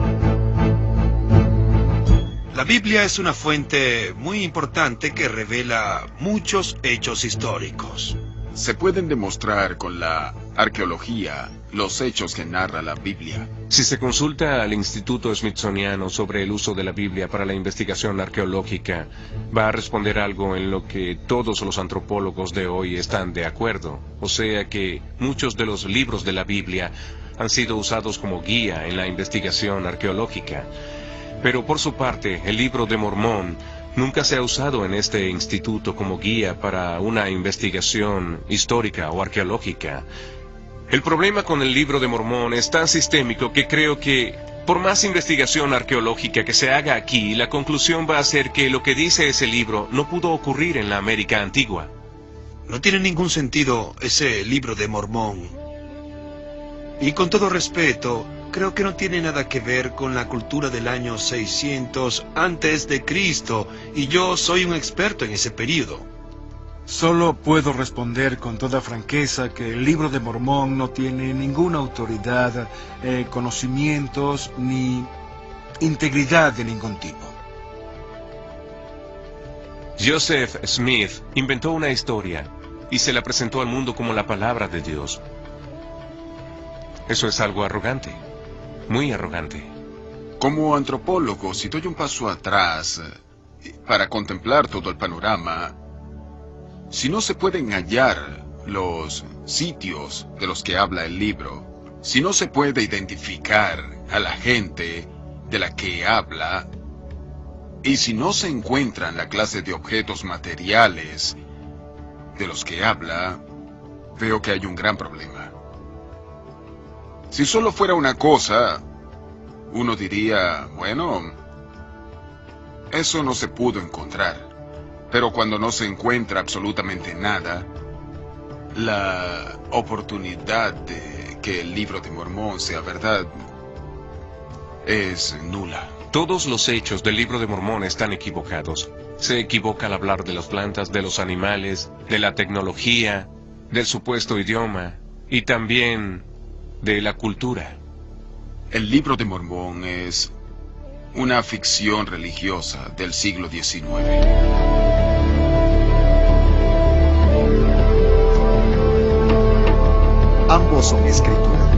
Speaker 13: La Biblia es una fuente muy importante que revela muchos hechos históricos.
Speaker 9: Se pueden demostrar con la arqueología los hechos que narra la Biblia.
Speaker 6: Si se consulta al Instituto Smithsoniano sobre el uso de la Biblia para la investigación arqueológica, va a responder algo en lo que todos los antropólogos de hoy están de acuerdo. O sea que muchos de los libros de la Biblia han sido usados como guía en la investigación arqueológica. Pero por su parte, el Libro de Mormón nunca se ha usado en este instituto como guía para una investigación histórica o arqueológica. El problema con el Libro de Mormón es tan sistémico que creo que, por más investigación arqueológica que se haga aquí, la conclusión va a ser que lo que dice ese libro no pudo ocurrir en la América antigua.
Speaker 13: No tiene ningún sentido ese Libro de Mormón. Y con todo respeto, creo que no tiene nada que ver con la cultura del año 600 antes de Cristo, y yo soy un experto en ese período.
Speaker 7: Solo puedo responder con toda franqueza que el Libro de Mormón no tiene ninguna autoridad, conocimientos ni integridad de ningún tipo.
Speaker 6: Joseph Smith inventó una historia y se la presentó al mundo como la palabra de Dios. Eso es algo arrogante, muy arrogante.
Speaker 9: Como antropólogo, si doy un paso atrás para contemplar todo el panorama, si no se pueden hallar los sitios de los que habla el libro, si no se puede identificar a la gente de la que habla, y si no se encuentran la clase de objetos materiales de los que habla, veo que hay un gran problema. Si solo fuera una cosa, uno diría, bueno, eso no se pudo encontrar. Pero cuando no se encuentra absolutamente nada, la oportunidad de que el Libro de Mormón sea verdad es nula.
Speaker 6: Todos los hechos del Libro de Mormón están equivocados. Se equivoca al hablar de las plantas, de los animales, de la tecnología, del supuesto idioma y también de la cultura.
Speaker 9: El Libro de Mormón es una ficción religiosa del siglo XIX.
Speaker 2: Ambos son escritura.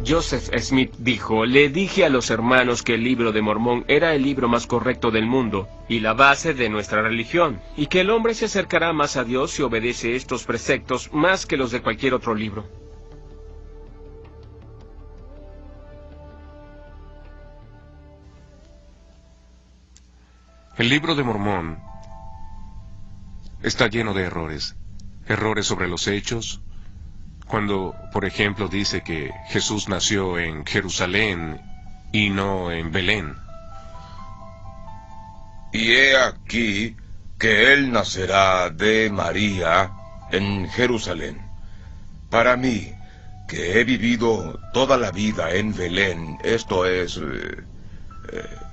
Speaker 8: Joseph Smith dijo, le dije a los hermanos que el Libro de Mormón era el libro más correcto del mundo y la base de nuestra religión, y que el hombre se acercará más a Dios si obedece estos preceptos más que los de cualquier otro libro.
Speaker 6: El Libro de Mormón está lleno de errores. Errores sobre los hechos. Cuando, por ejemplo, dice que Jesús nació en Jerusalén y no en Belén.
Speaker 16: Y he aquí que él nacerá de María en Jerusalén. Para mí, que he vivido toda la vida en Belén, esto es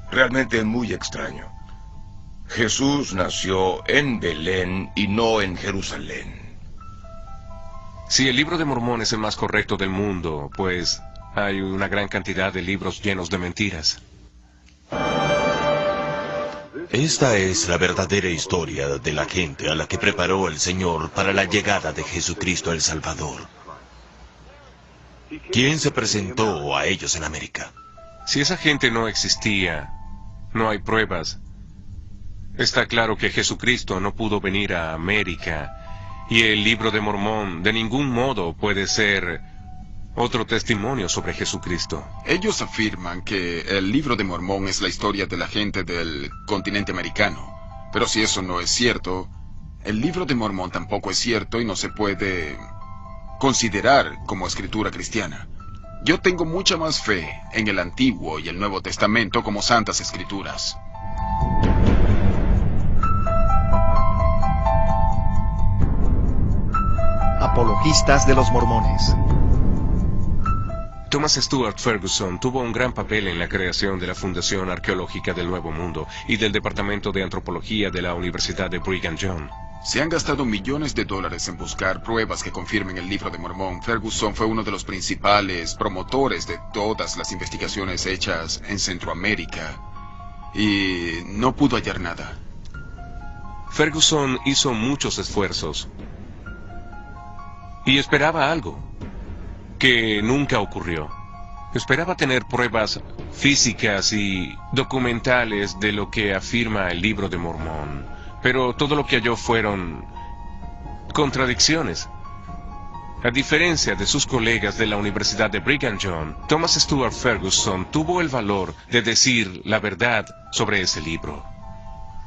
Speaker 16: realmente muy extraño. Jesús nació en Belén y no en Jerusalén.
Speaker 6: Si el Libro de Mormón es el más correcto del mundo, pues hay una gran cantidad de libros llenos de mentiras.
Speaker 1: Esta es la verdadera historia de la gente a la que preparó el Señor para la llegada de Jesucristo el Salvador. ¿Quién se presentó a ellos en América?
Speaker 6: Si esa gente no existía, no hay pruebas. Está claro que Jesucristo no pudo venir a América, y el Libro de Mormón de ningún modo puede ser otro testimonio sobre Jesucristo.
Speaker 9: Ellos afirman que el Libro de Mormón es la historia de la gente del continente americano. Pero si eso no es cierto, el libro de Mormón tampoco es cierto y no se puede considerar como escritura cristiana. Yo tengo mucha más fe en el Antiguo y el Nuevo Testamento como santas escrituras.
Speaker 2: Apologistas de los mormones.
Speaker 6: Thomas Stuart Ferguson tuvo un gran papel en la creación de la Fundación Arqueológica del Nuevo Mundo y del Departamento de Antropología de la Universidad de Brigham Young.
Speaker 9: Se han gastado millones de dólares en buscar pruebas que confirmen el libro de Mormón. Ferguson fue uno de los principales promotores de todas las investigaciones hechas en Centroamérica y no pudo hallar nada.
Speaker 6: Ferguson hizo muchos esfuerzos y esperaba algo que nunca ocurrió. Esperaba tener pruebas físicas y documentales de lo que afirma el libro de Mormón, pero todo lo que halló fueron contradicciones. A diferencia de sus colegas de la Universidad de Brigham Young, Thomas Stuart Ferguson tuvo el valor de decir la verdad sobre ese libro.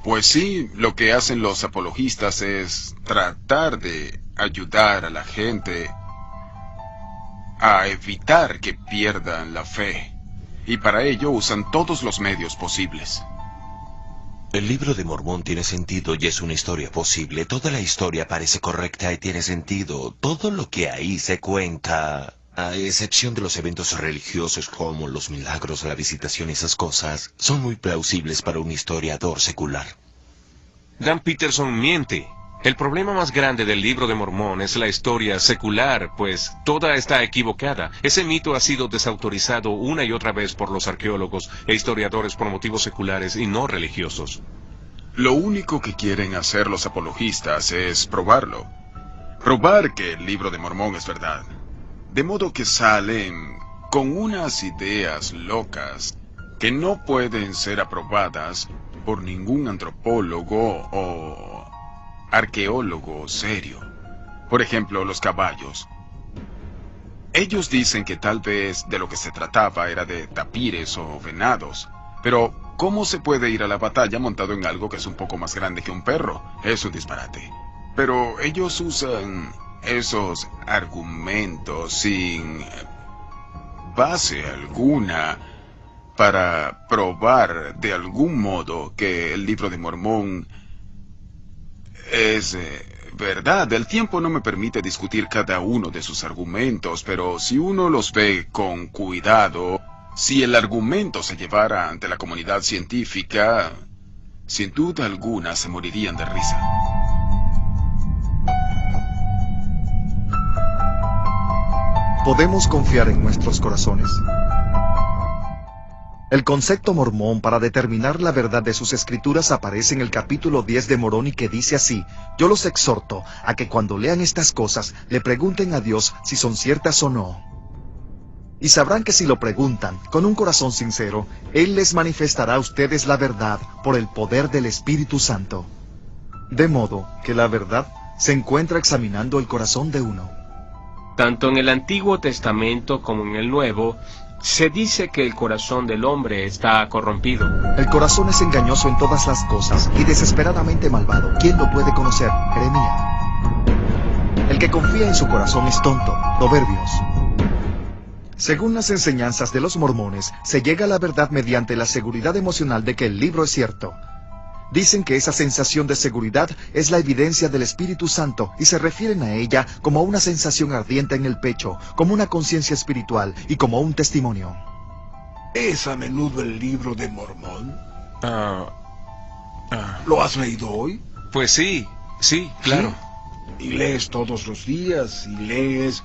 Speaker 9: Pues sí, lo que hacen los apologistas es tratar de ayudar a la gente a evitar que pierdan la fe, y para ello usan todos los medios posibles.
Speaker 1: El libro de Mormón tiene sentido y es una historia posible. Toda la historia parece correcta y tiene sentido. Todo lo que ahí se cuenta, a excepción de los eventos religiosos como los milagros, la visitación y esas cosas, son muy plausibles para un historiador secular.
Speaker 6: Dan Peterson miente. El problema más grande del libro de Mormón es la historia secular, pues toda está equivocada. Ese mito ha sido desautorizado una y otra vez por los arqueólogos e historiadores por motivos seculares y no religiosos.
Speaker 9: Lo único que quieren hacer los apologistas es probarlo. Probar que el libro de Mormón es verdad. De modo que salen con unas ideas locas que no pueden ser aprobadas por ningún antropólogo o arqueólogo serio. Por ejemplo, los caballos. Ellos dicen que tal vez de lo que se trataba era de tapires o venados. Pero, ¿cómo se puede ir a la batalla montado en algo que es un poco más grande que un perro? Es un disparate. Pero ellos usan esos argumentos sin base alguna para probar de algún modo que el libro de Mormón es verdad. El tiempo no me permite discutir cada uno de sus argumentos, pero si uno los ve con cuidado, si el argumento se llevara ante la comunidad científica, sin duda alguna se morirían de risa.
Speaker 2: ¿Podemos confiar en nuestros corazones? El concepto mormón para determinar la verdad de sus escrituras aparece en el capítulo 10 de Moroni, que dice así: yo los exhorto a que cuando lean estas cosas le pregunten a Dios si son ciertas o no. Y sabrán que si lo preguntan con un corazón sincero, Él les manifestará a ustedes la verdad por el poder del Espíritu Santo. De modo que la verdad se encuentra examinando el corazón de uno.
Speaker 8: Tanto en el Antiguo Testamento como en el Nuevo, se dice que el corazón del hombre está corrompido.
Speaker 2: El corazón es engañoso en todas las cosas y desesperadamente malvado. ¿Quién lo puede conocer? Jeremías. El que confía en su corazón es tonto. Proverbios. Según las enseñanzas de los mormones, se llega a la verdad mediante la seguridad emocional de que el libro es cierto. Dicen que esa sensación de seguridad es la evidencia del Espíritu Santo y se refieren a ella como a una sensación ardiente en el pecho, como una conciencia espiritual y como un testimonio.
Speaker 7: ¿Es a menudo el libro de Mormón? ¿Lo has leído hoy?
Speaker 6: Pues sí, claro.
Speaker 7: ¿Sí? ¿Y lees todos los días? ¿Y lees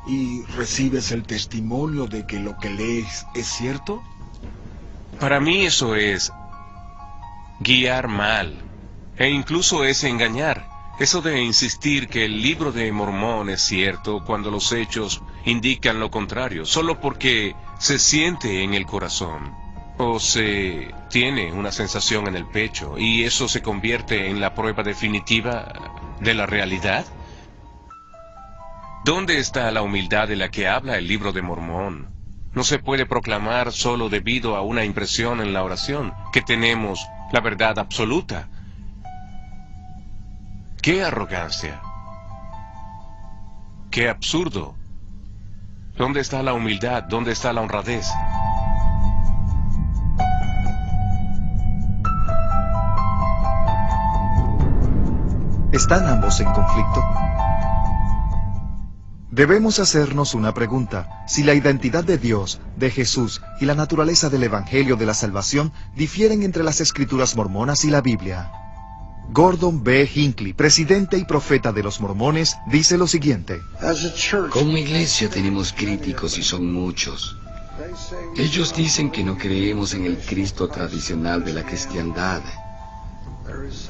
Speaker 7: y recibes el testimonio de que lo que lees es cierto?
Speaker 6: Para mí eso es guiar mal, e incluso es engañar. Eso de insistir que el libro de Mormón es cierto cuando los hechos indican lo contrario, solo porque se siente en el corazón, o se tiene una sensación en el pecho, y eso se convierte en la prueba definitiva de la realidad. ¿Dónde está la humildad de la que habla el libro de Mormón? No se puede proclamar solo debido a una impresión en la oración, que tenemos la verdad absoluta. ¡Qué arrogancia! ¡Qué absurdo! ¿Dónde está la humildad? ¿Dónde está la honradez?
Speaker 2: ¿Están ambos en conflicto? Debemos hacernos una pregunta. Si la identidad de Dios, de Jesús y la naturaleza del Evangelio de la Salvación difieren entre las Escrituras mormonas y la Biblia. Gordon B. Hinckley, presidente y profeta de los mormones, dice lo siguiente.
Speaker 17: Como iglesia tenemos críticos y son muchos. Ellos dicen que no creemos en el Cristo tradicional de la cristiandad.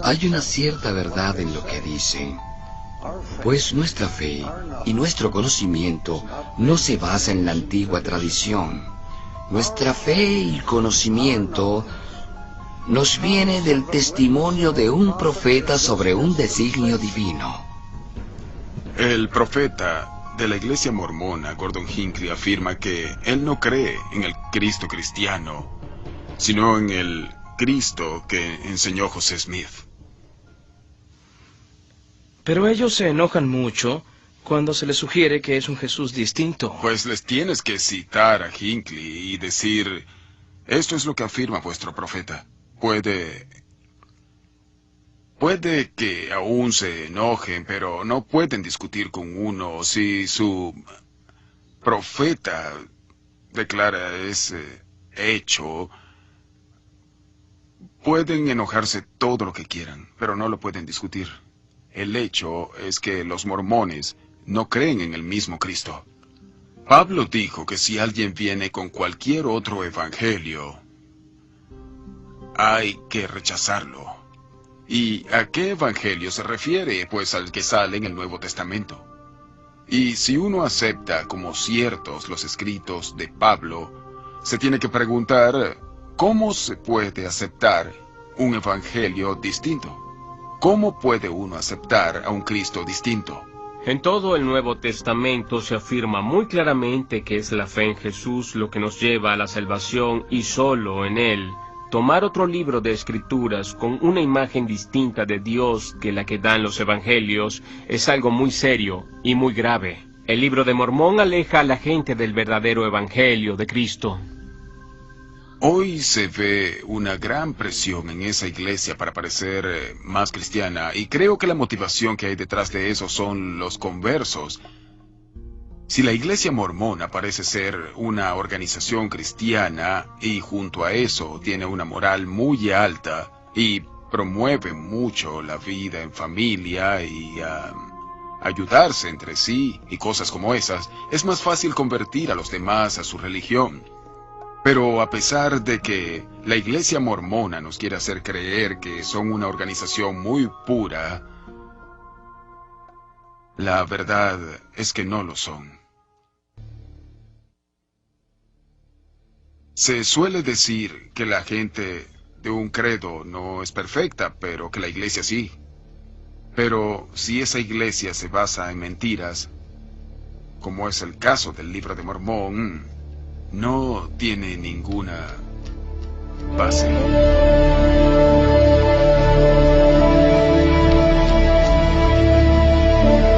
Speaker 17: Hay una cierta verdad en lo que dicen, pues nuestra fe y nuestro conocimiento no se basa en la antigua tradición. Nuestra fe y conocimiento nos viene del testimonio de un profeta sobre un designio divino.
Speaker 9: El profeta de la iglesia mormona, Gordon Hinckley, afirma que él no cree en el Cristo cristiano, sino en el Cristo que enseñó José Smith.
Speaker 3: Pero ellos se enojan mucho cuando se les sugiere que es un Jesús distinto.
Speaker 9: Pues les tienes que citar a Hinckley y decir, esto es lo que afirma vuestro profeta. Puede que aún se enojen, pero no pueden discutir con uno si su profeta declara ese hecho. Pueden enojarse todo lo que quieran, pero no lo pueden discutir. El hecho es que los mormones no creen en el mismo Cristo. Pablo dijo que si alguien viene con cualquier otro evangelio, hay que rechazarlo. ¿Y a qué evangelio se refiere? Pues al que sale en el Nuevo Testamento. Y si uno acepta como ciertos los escritos de Pablo, se tiene que preguntar, ¿cómo se puede aceptar un evangelio distinto? ¿Cómo puede uno aceptar a un Cristo distinto?
Speaker 8: En todo el Nuevo Testamento se afirma muy claramente que es la fe en Jesús lo que nos lleva a la salvación y solo en Él. Tomar otro libro de Escrituras con una imagen distinta de Dios que la que dan los Evangelios es algo muy serio y muy grave. El libro de Mormón aleja a la gente del verdadero Evangelio de Cristo.
Speaker 9: Hoy se ve una gran presión en esa iglesia para parecer más cristiana, y creo que la motivación que hay detrás de eso son los conversos. Si la iglesia mormona parece ser una organización cristiana y junto a eso tiene una moral muy alta y promueve mucho la vida en familia y ayudarse entre sí y cosas como esas, es más fácil convertir a los demás a su religión. Pero a pesar de que la iglesia mormona nos quiere hacer creer que son una organización muy pura, la verdad es que no lo son. Se suele decir que la gente de un credo no es perfecta, pero que la iglesia sí. Pero si esa iglesia se basa en mentiras, como es el caso del Libro de Mormón, no tiene ninguna base.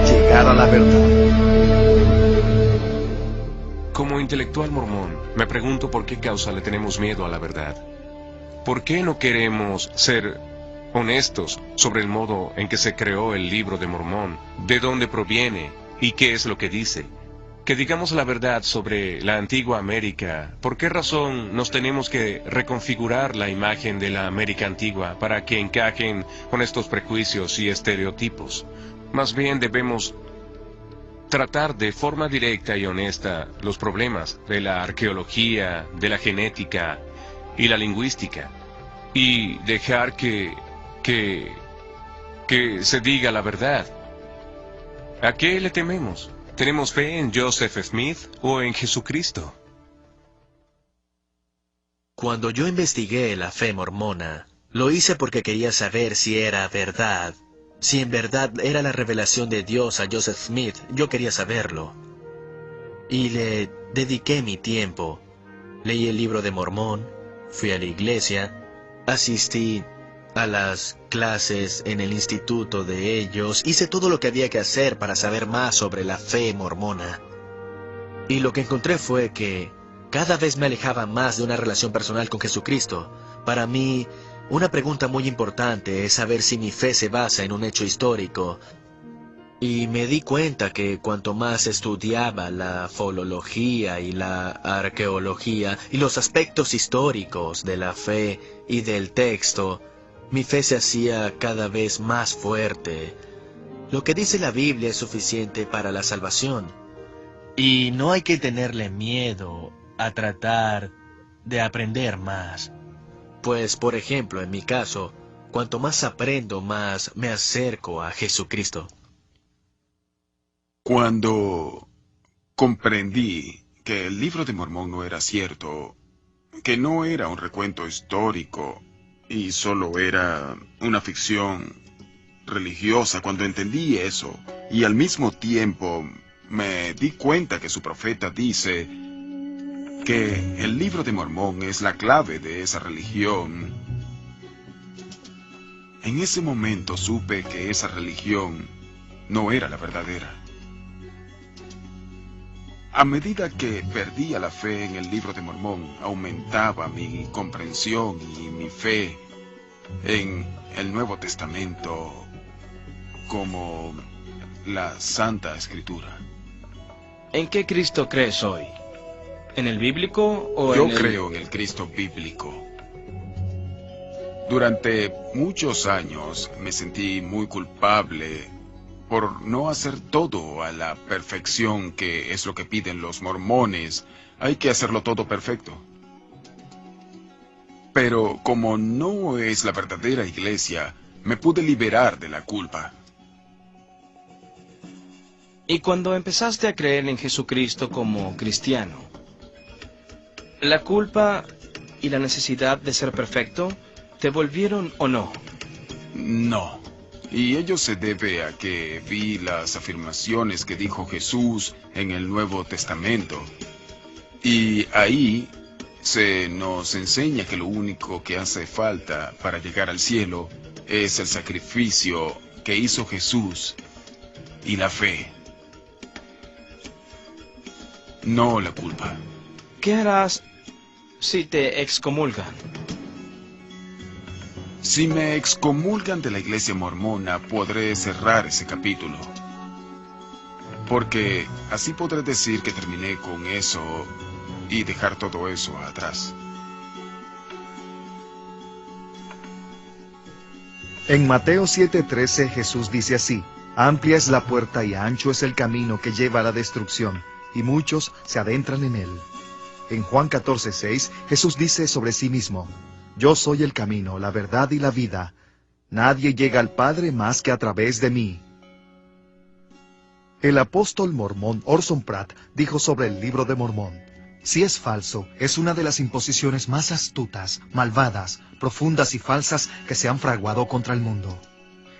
Speaker 2: Llegar a la verdad.
Speaker 6: Como intelectual mormón, me pregunto por qué causa le tenemos miedo a la verdad. ¿Por qué no queremos ser honestos sobre el modo en que se creó el Libro de Mormón, de dónde proviene y qué es lo que dice? Que digamos la verdad sobre la antigua América. ¿Por qué razón nos tenemos que reconfigurar la imagen de la América antigua para que encajen con estos prejuicios y estereotipos? Más bien debemos tratar de forma directa y honesta los problemas de la arqueología, de la genética y la lingüística, y dejar que se diga la verdad. ¿A qué le tememos? ¿Tenemos fe en Joseph Smith o en Jesucristo?
Speaker 5: Cuando yo investigué la fe mormona, lo hice porque quería saber si era verdad. Si en verdad era la revelación de Dios a Joseph Smith, yo quería saberlo. Y le dediqué mi tiempo. Leí el Libro de Mormón, fui a la iglesia, asistí a las clases en el instituto de ellos, hice todo lo que había que hacer para saber más sobre la fe mormona. Y lo que encontré fue que cada vez me alejaba más de una relación personal con Jesucristo. Para mí, una pregunta muy importante es saber si mi fe se basa en un hecho histórico. Y me di cuenta que cuanto más estudiaba la filología y la arqueología y los aspectos históricos de la fe y del texto, mi fe se hacía cada vez más fuerte. Lo que dice la Biblia es suficiente para la salvación. Y no hay que tenerle miedo a tratar de aprender más. Pues, por ejemplo, en mi caso, cuanto más aprendo, más me acerco a Jesucristo.
Speaker 9: Cuando comprendí que el libro de Mormón no era cierto, que no era un recuento histórico y solo era una ficción religiosa, cuando entendí eso y al mismo tiempo me di cuenta que su profeta dice que el libro de Mormón es la clave de esa religión, en ese momento supe que esa religión no era la verdadera. A medida que perdía la fe en el libro de Mormón, aumentaba mi comprensión y mi fe en el Nuevo Testamento como la Santa Escritura.
Speaker 3: ¿En qué Cristo crees hoy? ¿En el bíblico o
Speaker 9: Yo
Speaker 3: en el...?
Speaker 9: creo en el Cristo bíblico. Durante muchos años me sentí muy culpable por no hacer todo a la perfección, que es lo que piden los mormones. Hay que hacerlo todo perfecto. Pero como no es la verdadera iglesia, me pude liberar de la culpa.
Speaker 3: Y cuando empezaste a creer en Jesucristo como cristiano, ¿la culpa y la necesidad de ser perfecto te volvieron o no?
Speaker 9: No. Y ello se debe a que vi las afirmaciones que dijo Jesús en el Nuevo Testamento. Y ahí se nos enseña que lo único que hace falta para llegar al cielo es el sacrificio que hizo Jesús y la fe. No la culpa.
Speaker 3: ¿Qué harás si te excomulgan?
Speaker 9: Si me excomulgan de la iglesia mormona, podré cerrar ese capítulo. Porque así podré decir que terminé con eso y dejar todo eso atrás.
Speaker 2: En Mateo 7:13 Jesús dice así: amplia es la puerta y ancho es el camino que lleva a la destrucción, y muchos se adentran en él. En Juan 14:6 Jesús dice sobre sí mismo: yo soy el camino, la verdad y la vida. Nadie llega al Padre más que a través de mí. El apóstol mormón Orson Pratt dijo sobre el libro de Mormón: si es falso, es una de las imposiciones más astutas, malvadas, profundas y falsas que se han fraguado contra el mundo.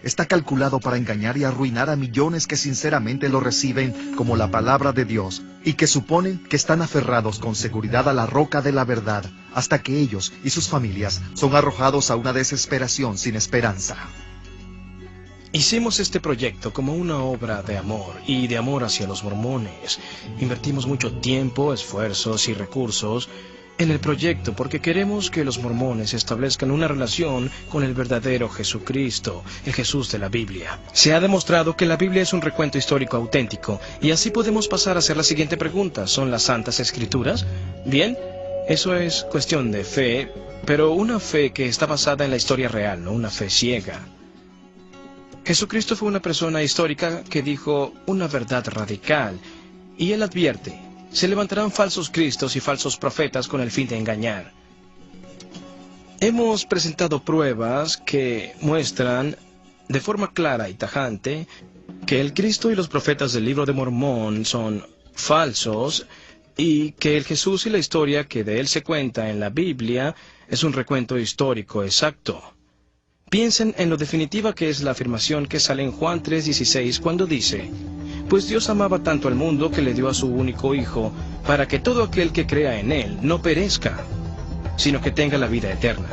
Speaker 2: Está calculado para engañar y arruinar a millones que sinceramente lo reciben como la palabra de Dios y que suponen que están aferrados con seguridad a la roca de la verdad, hasta que ellos y sus familias son arrojados a una desesperación sin esperanza.
Speaker 3: Hicimos este proyecto como una obra de amor y de amor hacia los mormones. Invertimos mucho tiempo, esfuerzos y recursos en el proyecto porque queremos que los mormones establezcan una relación con el verdadero Jesucristo, el Jesús de la Biblia. Se ha demostrado que la Biblia es un recuento histórico auténtico y así podemos pasar a hacer la siguiente pregunta: ¿son las Santas Escrituras? Bien, eso es cuestión de fe, pero una fe que está basada en la historia real, no una fe ciega. Jesucristo fue una persona histórica que dijo una verdad radical, y él advierte: se levantarán falsos cristos y falsos profetas con el fin de engañar. Hemos presentado pruebas que muestran de forma clara y tajante que el Cristo y los profetas del libro de Mormón son falsos y que el Jesús y la historia que de él se cuenta en la Biblia es un recuento histórico exacto. Piensen en lo definitiva que es la afirmación que sale en Juan 3:16 cuando dice: pues Dios amaba tanto al mundo que le dio a su único Hijo, para que todo aquel que crea en Él no perezca, sino que tenga la vida eterna.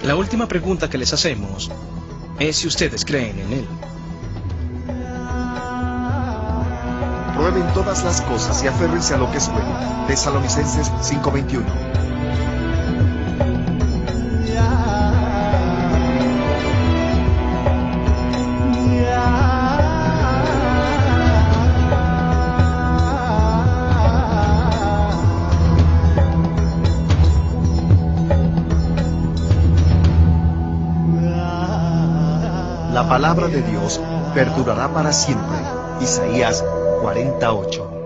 Speaker 3: La última pregunta que les hacemos es si ustedes creen en Él.
Speaker 2: Prueben todas las cosas y aférrense a lo que es bueno. Tesalonicenses 5:21. La palabra de Dios perdurará para siempre. Isaías 48.